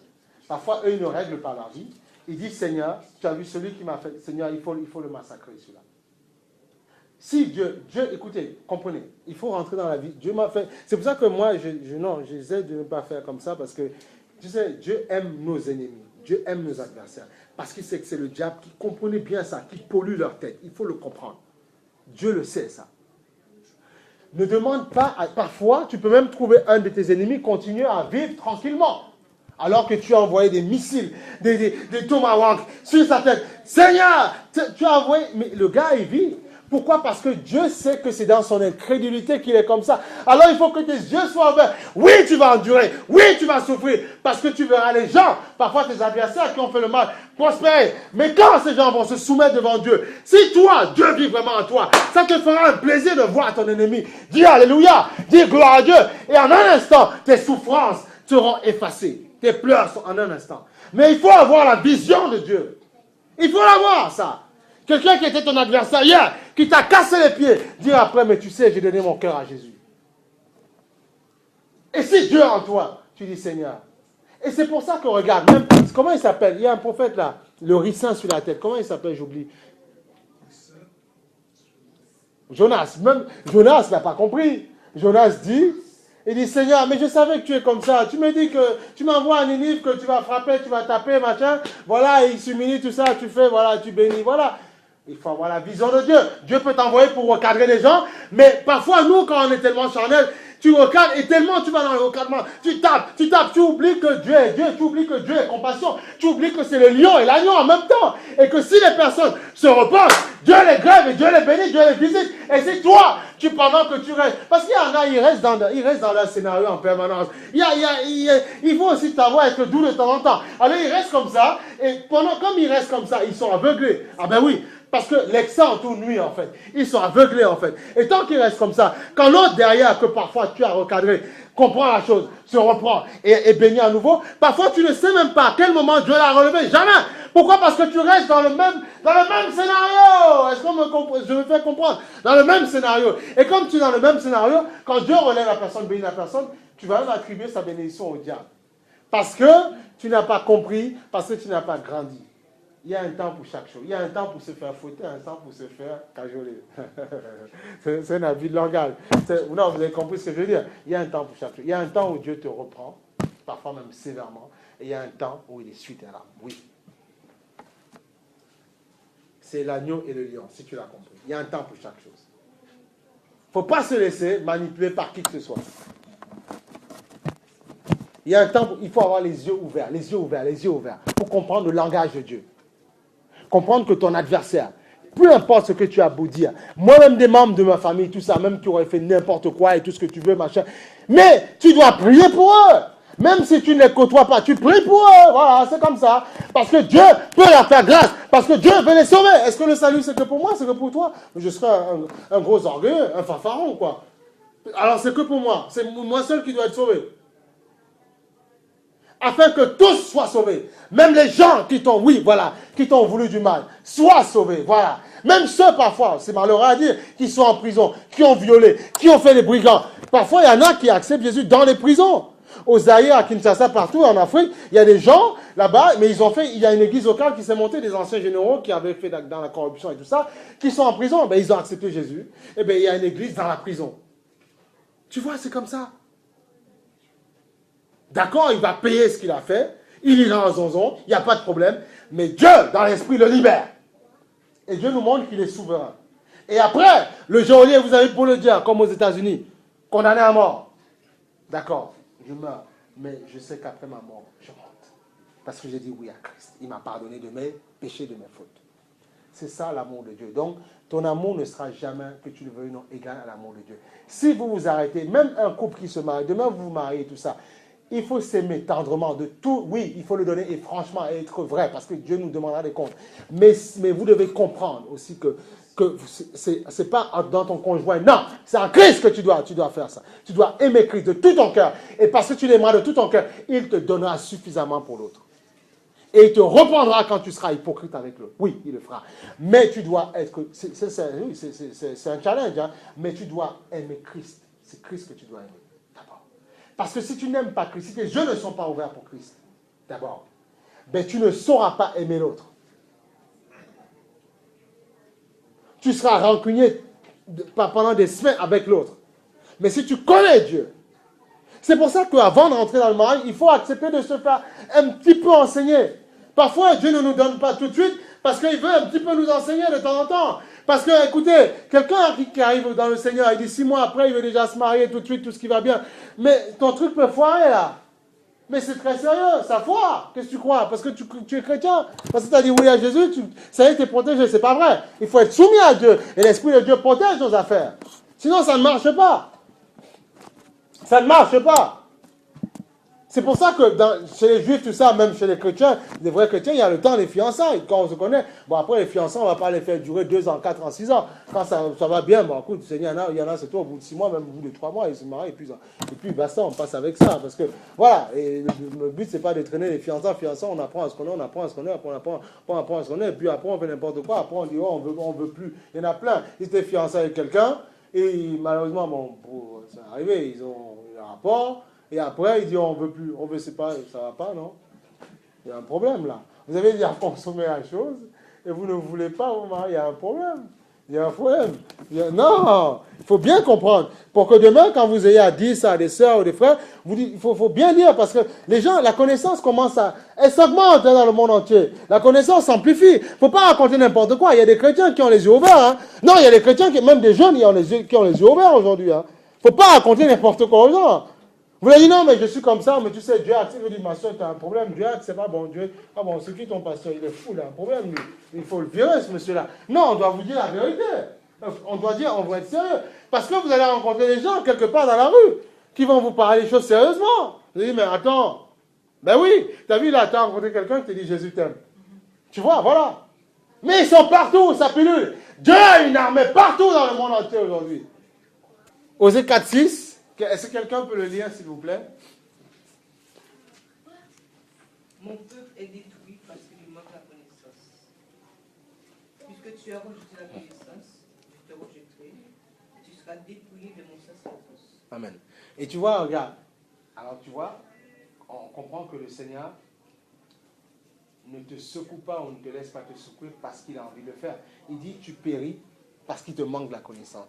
Parfois, eux, ils ne règlent pas leur vie. Ils disent, Seigneur, tu as vu celui qui m'a fait... Seigneur, il faut le massacrer, celui-là. Si Dieu, écoutez, comprenez, il faut rentrer dans la vie. Dieu m'a fait... C'est pour ça que moi, j'essaie de ne pas faire comme ça parce que, tu sais, Dieu aime nos ennemis. Dieu aime nos adversaires. Parce qu'il sait que c'est le diable qui comprenait bien ça, qui pollue leur tête. Il faut le comprendre. Dieu le sait, ça. Ne demande pas, parfois, tu peux même trouver un de tes ennemis continuer à vivre tranquillement. Alors que tu as envoyé des missiles, des tomahawks sur sa tête. Seigneur, tu as envoyé... Mais le gars, il vit. Pourquoi? Parce que Dieu sait que c'est dans son incrédulité qu'il est comme ça. Alors il faut que tes yeux soient ouverts. Oui, tu vas endurer. Oui, tu vas souffrir. Parce que tu verras les gens, parfois tes adversaires qui ont fait le mal, prospérer. Mais quand ces gens vont se soumettre devant Dieu, si toi, Dieu vit vraiment en toi, ça te fera un plaisir de voir ton ennemi. Dis Alléluia. Dis gloire à Dieu. Et en un instant, tes souffrances seront effacées. Tes pleurs sont en un instant. Mais il faut avoir la vision de Dieu. Il faut l'avoir, ça. Quelqu'un qui était ton adversaire hier, qui t'a cassé les pieds, dire après, mais tu sais, j'ai donné mon cœur à Jésus. Et si Dieu est en toi, tu dis Seigneur. Et c'est pour ça que regarde, même, comment il s'appelle? Il y a un prophète là, le ricin sur la tête. Comment il s'appelle? J'oublie. Jonas. Même Jonas n'a pas compris. Jonas dit, il dit Seigneur, mais je savais que tu es comme ça. Tu me dis que tu m'envoies un Ninive, que tu vas frapper, tu vas taper, machin. Voilà, il s'humilie, tout ça, tu fais, voilà, tu bénis, voilà. Il faut avoir la vision de Dieu. Dieu peut t'envoyer pour recadrer les gens, mais parfois, nous, quand on est tellement charnel, tu recadres et tellement tu vas dans le recadrement. Tu tapes, tu oublies que Dieu est Dieu, tu oublies que Dieu est compassion, tu oublies que c'est le lion et l'agneau en même temps. Et que si les personnes se repentent, Dieu les grève et Dieu les bénit, Dieu les visite. Et c'est toi, pendant que tu restes. Parce qu'il y en a, ils restent dans leur scénario en permanence. Il faut aussi t'avoir être doux de temps en temps. Alors ils restent comme ça, et comme ils restent comme ça, ils sont aveuglés. Ah ben oui. Parce que l'excès entoure nuit, en fait. Ils sont aveuglés, en fait. Et tant qu'ils restent comme ça, quand l'autre derrière, que parfois tu as recadré, comprend la chose, se reprend et bénit à nouveau, parfois tu ne sais même pas à quel moment Dieu l'a relevé. Jamais. Pourquoi? Parce que tu restes dans le même scénario. Est-ce que je me fais comprendre? Dans le même scénario. Et comme tu es dans le même scénario, quand Dieu relève la personne, bénit la personne, tu vas même attribuer sa bénédiction au diable. Parce que tu n'as pas compris, parce que tu n'as pas grandi. Il y a un temps pour chaque chose. Il y a un temps pour se faire fouetter, un temps pour se faire cajoler. C'est un avis de langage. Non, vous avez compris ce que je veux dire. Il y a un temps pour chaque chose. Il y a un temps où Dieu te reprend, parfois même sévèrement, et il y a un temps où il est suite à l'âme. Oui. C'est l'agneau et le lion, si tu l'as compris. Il y a un temps pour chaque chose. Il ne faut pas se laisser manipuler par qui que ce soit. Il y a un temps où il faut avoir les yeux ouverts, pour comprendre le langage de Dieu. Comprendre que ton adversaire, peu importe ce que tu as beau dire, moi-même des membres de ma famille, tout ça, même qui auraient fait n'importe quoi et tout ce que tu veux, machin, mais tu dois prier pour eux. Même si tu ne les côtoies pas, tu pries pour eux. Voilà, c'est comme ça. Parce que Dieu peut leur faire grâce. Parce que Dieu veut les sauver. Est-ce que le salut, c'est que pour moi, c'est que pour toi? Je serais un gros orgueilleux, un fanfaron, quoi. Alors, c'est que pour moi. C'est moi seul qui dois être sauvé. Afin que tous soient sauvés. Même les gens qui t'ont voulu du mal, soient sauvés, voilà. Même ceux parfois, c'est malheureux à dire, qui sont en prison, qui ont violé, qui ont fait des brigands, Parfois, il y en a qui acceptent Jésus dans les prisons. Au Zaïre, à Kinshasa, partout en Afrique, il y a des gens là-bas, mais il y a une église locale qui s'est montée, des anciens généraux qui avaient fait dans la corruption et tout ça, qui sont en prison. Ben, ils ont accepté Jésus. Et bien, il y a une église dans la prison. Tu vois, c'est comme ça. D'accord, il va payer ce qu'il a fait. Il ira en zonzon, il n'y a pas de problème. Mais Dieu, dans l'esprit, le libère. Et Dieu nous montre qu'il est souverain. Et après, le geôlier, vous avez pour le dire, comme aux États-Unis, condamné à mort. D'accord, je meurs. Mais je sais qu'après ma mort, je monte. Parce que j'ai dit oui à Christ. Il m'a pardonné de mes péchés, de mes fautes. C'est ça l'amour de Dieu. Donc, ton amour ne sera jamais, que tu le veuilles non, égal à l'amour de Dieu. Si vous vous arrêtez, même un couple qui se marie, demain vous vous mariez, tout ça, il faut s'aimer tendrement de tout. Oui, il faut le donner et franchement être vrai, parce que Dieu nous demandera des comptes. Mais vous devez comprendre aussi que c'est pas dans ton conjoint. Non, c'est en Christ que tu dois faire ça. Tu dois aimer Christ de tout ton cœur. Et parce que tu l'aimeras de tout ton cœur, il te donnera suffisamment pour l'autre. Et il te reprendra quand tu seras hypocrite avec l'autre. Oui, il le fera. Mais tu dois être... C'est un challenge, hein, mais tu dois aimer Christ. C'est Christ que tu dois aimer, d'abord. Parce que si tu n'aimes pas Christ, si tes yeux ne sont pas ouverts pour Christ, d'abord, ben tu ne sauras pas aimer l'autre. Tu seras rancunier pendant des semaines avec l'autre. Mais si tu connais Dieu, c'est pour ça qu'avant de rentrer dans le mariage, il faut accepter de se faire un petit peu enseigner. Parfois, Dieu ne nous donne pas tout de suite parce qu'il veut un petit peu nous enseigner de temps en temps. Parce que, écoutez, quelqu'un qui arrive dans le Seigneur, il dit 6 mois après, il veut déjà se marier tout de suite, tout ce qui va bien. Mais ton truc peut foirer là. Mais c'est très sérieux, ça foire. Qu'est-ce que tu crois? Parce que tu es chrétien. Parce que tu as dit oui à Jésus, ça y est, tu es protégé. C'est pas vrai. Il faut être soumis à Dieu. Et l'Esprit de Dieu protège nos affaires. Sinon, ça ne marche pas. Ça ne marche pas. C'est pour ça que chez les juifs, tout ça, même chez les chrétiens, les vrais chrétiens, il y a le temps des fiançailles. Quand on se connaît, bon après les fiançailles, on ne va pas les faire durer 2 ans, 4 ans, 6 ans. Quand ça va bien, bon écoute, il y en a c'est tout, au bout de 6 mois, même au bout de 3 mois, ils se marient, et puis basta, on passe avec ça. Parce que voilà, et le but, c'est pas de traîner les fiançailles, on apprend à se connaître, après on apprend à se connaître, et puis après on fait n'importe quoi, après on dit, oh, on veut plus. Il y en a plein. Ils étaient fiancés avec quelqu'un, et malheureusement, bon, c'est arrivé, ils ont eu un rapport. Et après, il dit, on veut plus, on veut, c'est pas, ça va pas, non? Il y a un problème là. Vous avez déjà consommé la chose et vous ne voulez pas vous marier, il y a un problème. Il y a un problème. Non, il faut bien comprendre. Pour que demain, quand vous ayez à dire ça à des sœurs ou des frères, il faut bien dire, parce que les gens, la connaissance commence elle s'augmente dans le monde entier. La connaissance s'amplifie. Il ne faut pas raconter n'importe quoi. Il y a des chrétiens qui ont les yeux ouverts. Hein. Non, il y a des chrétiens, même des jeunes, qui ont les yeux ouverts aujourd'hui. Hein. Il ne faut pas raconter n'importe quoi aux gens. Vous avez dit non, mais je suis comme ça, mais tu sais, Dieu accepte. Il dit, ma soeur, tu as un problème. Dieu accepte, c'est pas bon. Dieu, ah bon, c'est qui ton pasteur? Il est fou, il a un problème, lui. Il faut le virer, ce monsieur-là. Non, on doit vous dire la vérité. On doit dire, on va être sérieux. Parce que vous allez rencontrer des gens quelque part dans la rue qui vont vous parler des choses sérieusement. Vous allez dire, mais attends. Ben oui, tu as vu là, tu as rencontré quelqu'un qui te dit Jésus t'aime. Tu vois, voilà. Mais ils sont partout, ça pilule. Dieu a une armée partout dans le monde entier aujourd'hui. Osée 4:6. Est-ce que quelqu'un peut le lire, s'il vous plaît? Mon peuple est détruit parce qu'il lui manque la connaissance. Puisque tu as rejeté la connaissance, je te rejetterai. Tu seras dépouillé de mon sacerdoce. Amen. Et tu vois, regarde. Alors tu vois, on comprend que le Seigneur ne te secoue pas ou ne te laisse pas te secouer parce qu'il a envie de le faire. Il dit, tu péris parce qu'il te manque la connaissance.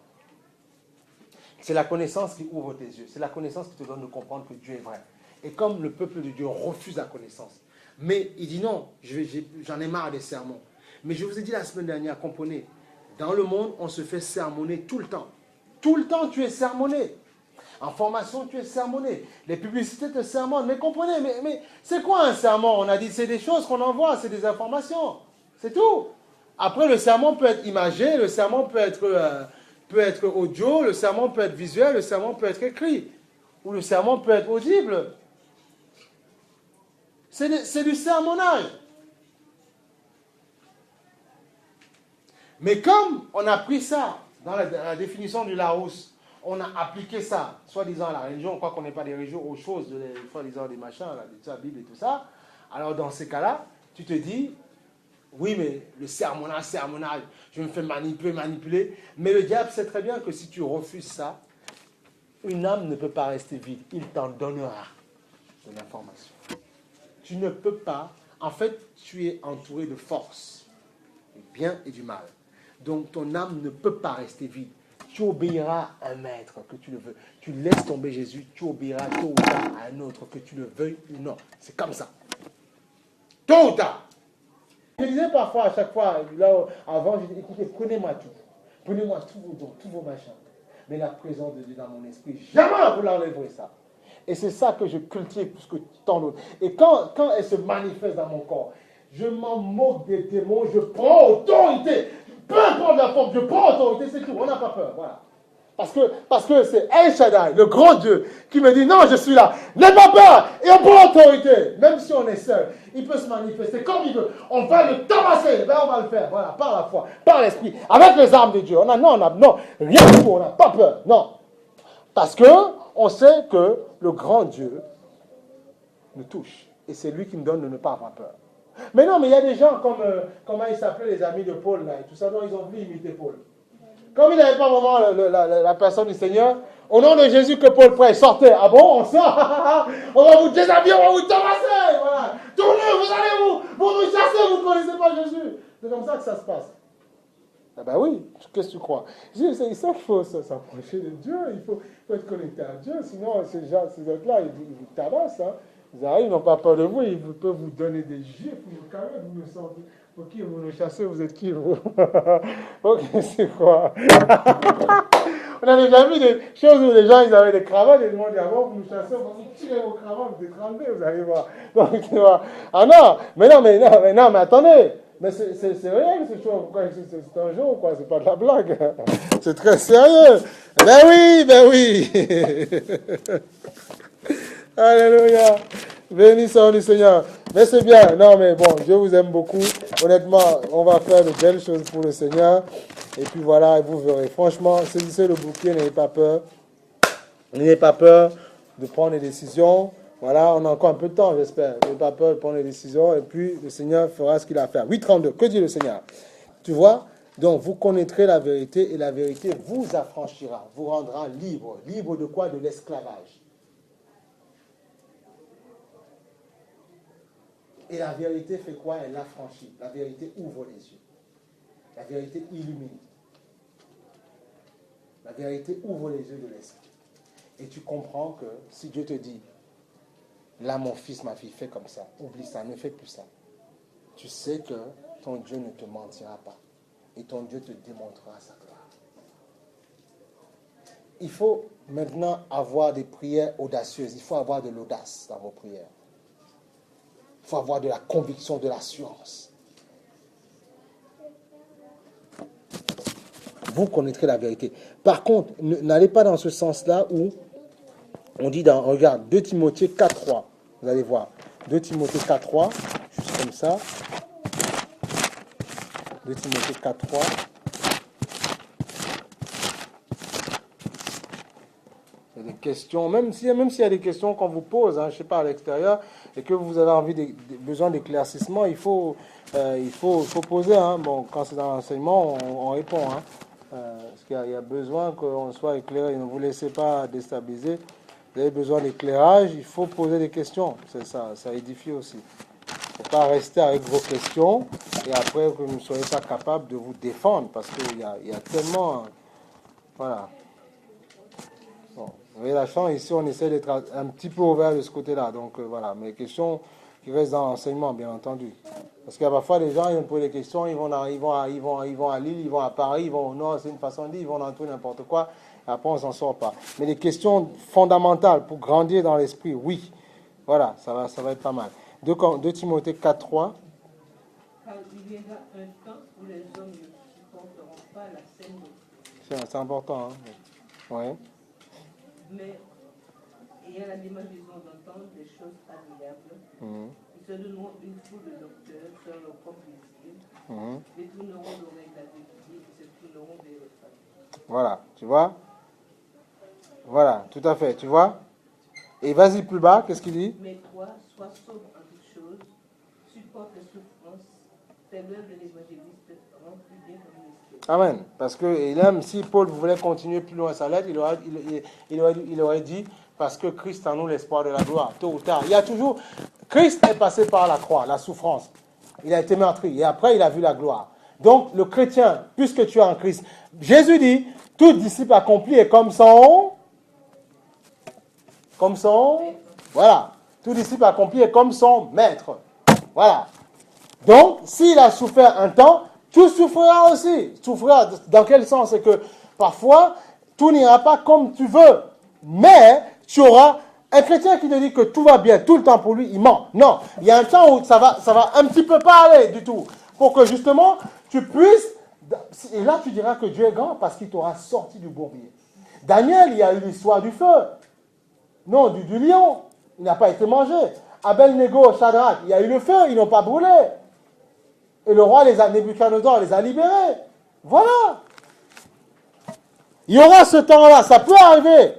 C'est la connaissance qui ouvre tes yeux. C'est la connaissance qui te donne de comprendre que Dieu est vrai. Et comme le peuple de Dieu refuse la connaissance, mais il dit non, j'en ai marre des sermons. Mais je vous ai dit la semaine dernière, comprenez, dans le monde, on se fait sermonner tout le temps. Tout le temps, tu es sermonné. En formation, tu es sermonné. Les publicités te sermonnent. Mais comprenez, mais c'est quoi un sermon? On a dit c'est des choses qu'on envoie, c'est des informations. C'est tout. Après, le sermon peut être imagé, le sermon peut être audio, le sermon peut être visuel, le sermon peut être écrit, ou le sermon peut être audible. C'est du sermonnage. Mais comme on a pris ça dans la définition du Larousse, on a appliqué ça, soi-disant à la religion, on croit qu'on n'est pas des religions aux choses, soi-disant des machins, la Bible et tout ça. Alors dans ces cas-là, tu te dis, oui, mais le sermonnage, je me fais manipuler. Mais le diable sait très bien que si tu refuses ça, Une âme ne peut pas rester vide. Il t'en donnera de l'information. Tu ne peux pas. En fait, tu es entouré de forces, du bien et du mal. Donc, ton âme ne peut pas rester vide. Tu obéiras à un maître, que tu le veux. Tu laisses tomber Jésus, tu obéiras tôt ou tard à un autre, que tu le veuilles ou non. C'est comme ça. Tôt ou tard. Je disais parfois, à chaque fois, là, avant, je disais, écoutez, prenez-moi tout. Prenez-moi tous vos dons, tous vos machins. Mais la présence de Dieu dans mon esprit, jamais vous l'enlèverez ça. Et c'est ça que je cultive plus que tant d'autres. Et quand elle se manifeste dans mon corps, je m'en moque des démons, je prends autorité. Peu importe la forme, je prends autorité, c'est tout. On n'a pas peur, voilà. Parce que c'est El Shaddai, le grand Dieu, qui me dit, non, je suis là. N'aie pas peur. Et on prend autorité. Même si on est seul, il peut se manifester comme il veut. On va le tabasser. Ben, on va le faire, voilà, par la foi, par l'esprit, avec les armes de Dieu. Non, rien du tout, on n'a pas peur. Non. Parce que on sait que le grand Dieu nous touche. Et c'est lui qui me donne de ne pas avoir peur. Mais non, mais il y a des gens comme, comment ils s'appelaient les amis de Paul, là, et tout ça, dont ils ont voulu imiter Paul. Comme il n'avait pas vraiment la personne du Seigneur, au nom de Jésus que Paul prêt, sortez. Ah bon, on sort. On va vous déshabiller, on va vous tabasser. Voilà. Tournez, vous allez vous nous chasser, vous ne connaissez pas Jésus. C'est comme ça que ça se passe. Ah ben oui, qu'est-ce que tu crois? C'est ça qu'il faut s'approcher de Dieu, il faut être connecté à Dieu, sinon ces autres-là, ils vous tabassent. Hein. Ils arrivent, ils n'ont pas peur de vous, ils peuvent vous donner des gifles, vous carrez, vous me sortez. Pour qui vous nous chassez, vous êtes qui vous? Ok, c'est quoi? On a déjà vu des choses où les gens ils avaient des cravates et ils demandent avant vous nous chassez, on va vous tirer vos cravates, vous êtes trempés, vous allez voir. Donc, tu vois. Ah non, mais attendez. Mais c'est réel ce show, c'est un jeu ou quoi, c'est pas de la blague. C'est très sérieux. Ben oui. Alléluia. Béni soit le Seigneur. Mais c'est bien. Non, mais bon, Dieu vous aime beaucoup. Honnêtement, on va faire de belles choses pour le Seigneur. Et puis voilà, vous verrez. Franchement, saisissez le bouquet, n'ayez pas peur. N'ayez pas peur de prendre des décisions. Voilà, on a encore un peu de temps, j'espère. N'ayez pas peur de prendre des décisions. Et puis, le Seigneur fera ce qu'il a à faire. 8:32. Que dit le Seigneur? Tu vois? Donc, vous connaîtrez la vérité et la vérité vous affranchira, vous rendra libre. Libre de quoi? De l'esclavage. Et la vérité fait quoi? Elle affranchit. La vérité ouvre les yeux. La vérité illumine. La vérité ouvre les yeux de l'esprit. Et tu comprends que si Dieu te dit, là mon fils, ma fille, fais comme ça, oublie ça, ne fais plus ça. Tu sais que ton Dieu ne te mentira pas. Et ton Dieu te démontrera sa gloire. Il faut maintenant avoir des prières audacieuses. Il faut avoir de l'audace dans vos prières. Il faut avoir de la conviction, de l'assurance. Vous connaîtrez la vérité. Par contre, n'allez pas dans ce sens-là où on dit regarde, 2 Timothée 4:3. Vous allez voir. 2 Timothée 4:3, juste comme ça. 2 Timothée 4:3. Il y a des questions, même s'il y a des questions qu'on vous pose, je ne sais pas, à l'extérieur, et que vous avez besoin d'éclaircissement, il faut poser. Bon, quand c'est dans l'enseignement, on répond. Parce qu'il y a besoin qu'on soit éclairé. Ne vous laissez pas déstabiliser. Vous avez besoin d'éclairage, il faut poser des questions. C'est ça, ça édifie aussi. Il ne faut pas rester avec vos questions et après que vous ne soyez pas capable de vous défendre parce qu'il y a tellement... Voilà. Bon, vous avez la chance, ici on essaie d'être un petit peu ouvert de ce côté-là. Donc voilà, mais les questions qui restent dans l'enseignement, bien entendu. Parce qu'il y a parfois des gens, ils vont poser des questions, ils vont à Lille, ils vont à Paris, ils vont au Nord, c'est une façon de dire, ils vont dans tout n'importe quoi. Après, on ne s'en sort pas. Mais les questions fondamentales pour grandir dans l'esprit, oui. Voilà, ça va être pas mal. 2 Timothée 4:3. Il viendra un temps où les hommes ne supporteront pas la saine doctrine. C'est important, Ouais. Mais ayant la démangeaison d'entendre des choses agréables, ils se donneront une foule de docteurs selon leur propre plaisir, détourneront l'oreille de la vérité et se tourneront vers les femmes. Voilà, tu vois? Voilà, tout à fait, tu vois? Et vas-y plus bas, qu'est-ce qu'il dit? Mais toi, sois sobre en toutes choses, supporte les souffrances, c'est l'œuvre de l'évangéliste rend plus bien comme monsieur. Amen. Parce que, et même si Paul voulait continuer plus loin sa lettre, il aurait dit, parce que Christ en nous l'espoir de la gloire, tôt ou tard. Il y a toujours, Christ est passé par la croix, la souffrance. Il a été meurtri, et après il a vu la gloire. Donc, le chrétien, puisque tu es en Christ, Jésus dit, tout disciple accompli est comme son, voilà. Tout disciple accompli est comme son maître. Voilà. Donc, s'il a souffert un temps, tu souffriras aussi. Souffriras dans quel sens? C'est que parfois, tout n'ira pas comme tu veux. Mais tu auras un chrétien qui te dit que tout va bien tout le temps pour lui, il ment. Non, il y a un temps où ça va un petit peu pas aller du tout. Pour que justement, tu puisses... Et là, tu diras que Dieu est grand parce qu'il t'aura sorti du bourbier. Daniel, il y a eu l'histoire du feu. Non, du lion. Il n'a pas été mangé. Abel-Nego, Shadrach, il y a eu le feu, ils n'ont pas brûlé. Et le roi, Nebuchadnezzar, les a libérés. Voilà. Il y aura ce temps-là, ça peut arriver.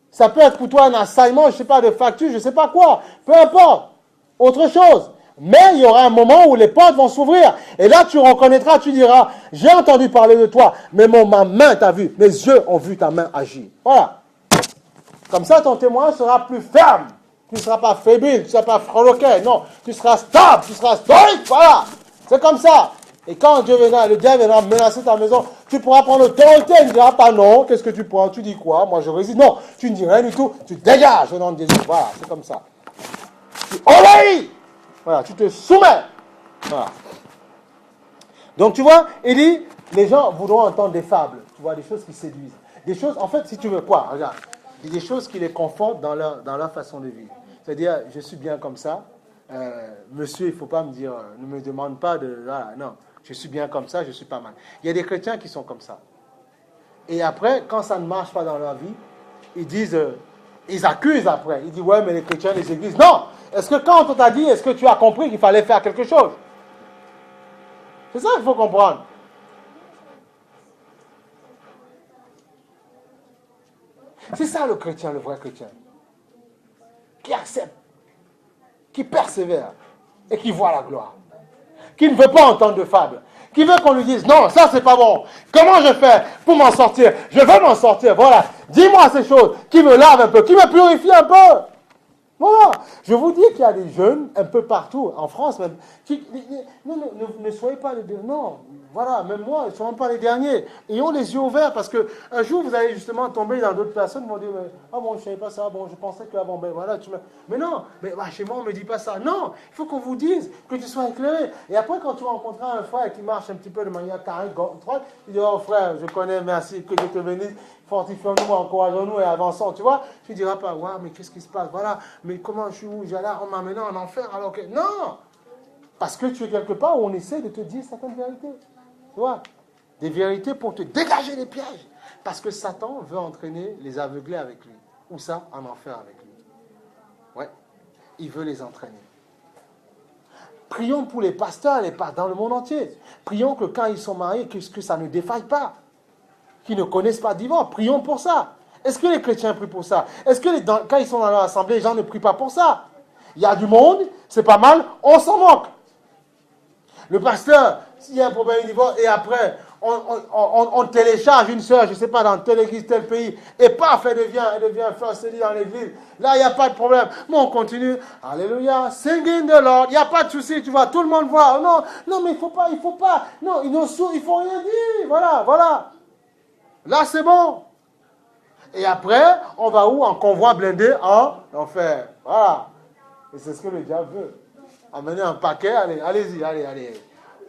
Ça peut être pour toi un assaillement, je ne sais pas, de facture, je ne sais pas quoi. Peu importe. Autre chose. Mais il y aura un moment où les portes vont s'ouvrir. Et là, tu reconnaîtras, tu diras, j'ai entendu parler de toi, mais ma main t'a vu, mes yeux ont vu ta main agir. Voilà. Comme ça, ton témoin sera plus ferme. Tu ne seras pas fébrile, tu ne seras pas froloquet. Non, tu seras stable, tu seras stoïque. Voilà. C'est comme ça. Et quand le diable viendra menacer ta maison, tu pourras prendre l'autorité. Il ne dira pas non. Qu'est-ce que tu prends? Tu dis quoi? Moi, je résiste. Non, tu ne dis rien du tout. Tu dégages au nom de Jésus. Voilà, c'est comme ça. Tu obéis. Voilà, tu te soumets. Voilà. Donc, tu vois, il dit, les gens voudront entendre des fables. Tu vois, des choses qui séduisent. Des choses, en fait, si tu veux quoi? Regarde. Des choses qui les confortent dans leur façon de vivre. C'est-à-dire, je suis bien comme ça. Monsieur, il ne faut pas me dire, ne me demande pas de... Voilà, non, je suis bien comme ça, je suis pas mal. Il y a des chrétiens qui sont comme ça. Et après, quand ça ne marche pas dans leur vie, ils disent, ils accusent après. Ils disent, ouais, mais les chrétiens, les églises... Non! Est-ce que quand on t'a dit, est-ce que tu as compris qu'il fallait faire quelque chose? C'est ça qu'il faut comprendre. C'est ça le chrétien, le vrai chrétien. Qui accepte, qui persévère et qui voit la gloire. Qui ne veut pas entendre de fables. Qui veut qu'on lui dise, non, ça c'est pas bon. Comment je fais pour m'en sortir? Je veux m'en sortir, voilà. Dis-moi ces choses qui me lavent un peu, qui me purifient un peu. Voilà. Je vous dis qu'il y a des jeunes un peu partout, en France même, qui ne soyez pas les derniers. Non, voilà, même moi, ils ne sont même pas les derniers. Ayons les yeux ouverts parce qu'un jour, vous allez justement tomber dans d'autres personnes qui vont dire, ah bon, je ne savais pas ça, bon, je pensais que, ah bon, ben voilà, mais non, mais bah, chez moi, on ne me dit pas ça. Non, il faut qu'on vous dise, que tu sois éclairé. Et après, quand tu rencontreras un frère qui marche un petit peu de manière carrée, tu dis, oh frère, je connais, merci, que Dieu te bénisse. Fortifions-nous, encourageons-nous et avançons. Tu vois, tu ne diras pas, waouh, mais qu'est-ce qui se passe? Voilà, mais comment je suis où? J'allais, on m'a amené en enfer alors que. Non! Parce que tu es quelque part où on essaie de te dire certaines vérités. Tu vois? Des vérités pour te dégager les pièges. Parce que Satan veut entraîner les aveuglés avec lui. Ou ça, en enfer avec lui. Ouais. Il veut les entraîner. Prions pour les pasteurs dans le monde entier. Prions que quand ils sont mariés, que ça ne défaille pas. Qui ne connaissent pas divorce. Prions pour ça. Est-ce que les chrétiens prient pour ça? Est-ce que quand ils sont dans leur assemblée, les gens ne prient pas pour ça? Il y a du monde, c'est pas mal, on s'en moque. Le pasteur, s'il y a un problème de divorce, et après, on télécharge une sœur, je ne sais pas, dans telle église, tel pays, et paf, elle devient first lady dans l'église. Là, il n'y a pas de problème. Mais on continue. Alléluia, singing the Lord. Il n'y a pas de souci, tu vois, tout le monde voit. Non, mais il faut pas. Non, il faut rien dire. Voilà. Là, c'est bon. Et après, on va où? En convoi blindé en enfer. Voilà. Et c'est ce que le diable veut. Amener un paquet, allez-y.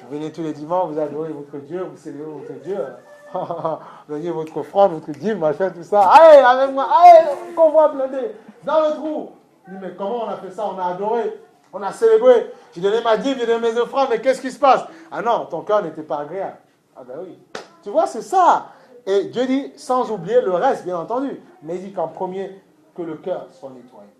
Vous venez tous les dimanches, vous adorez votre Dieu, vous célébrez votre Dieu. Vous donnez votre offrande, votre dîme, machin, tout ça. Allez, avec moi, allez, convoi blindé. Dans le trou. Je dis, mais comment on a fait ça? On a adoré, on a célébré. J'ai donné ma dîme, j'ai donné mes offrandes, mais qu'est-ce qui se passe? Ah non, ton cœur n'était pas agréable. Ah ben oui. Tu vois, c'est ça. Et Dieu dit, sans oublier le reste, bien entendu. Mais il dit qu'en premier, que le cœur soit nettoyé.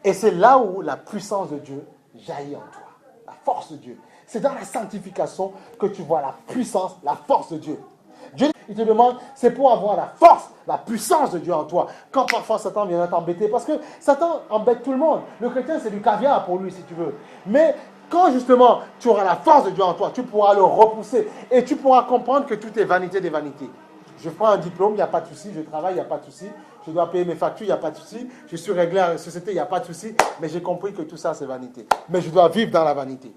Et c'est là où la puissance de Dieu jaillit en toi. La force de Dieu. C'est dans la sanctification que tu vois la puissance, la force de Dieu. Dieu, il te demande, c'est pour avoir la force, la puissance de Dieu en toi. Quand parfois Satan vient t'embêter, parce que Satan embête tout le monde. Le chrétien, c'est du caviar pour lui, si tu veux. Mais Quand justement tu auras la force de Dieu en toi, tu pourras le repousser et tu pourras comprendre que tout est vanité des vanités. Je prends un diplôme, il n'y a pas de souci, je travaille, il n'y a pas de souci, je dois payer mes factures, il n'y a pas de souci, je suis réglé à la société, il n'y a pas de souci, mais j'ai compris que tout ça c'est vanité. Mais je dois vivre dans la vanité.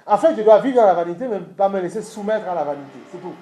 En fait, je dois vivre dans la vanité, mais pas me laisser soumettre à la vanité, c'est tout.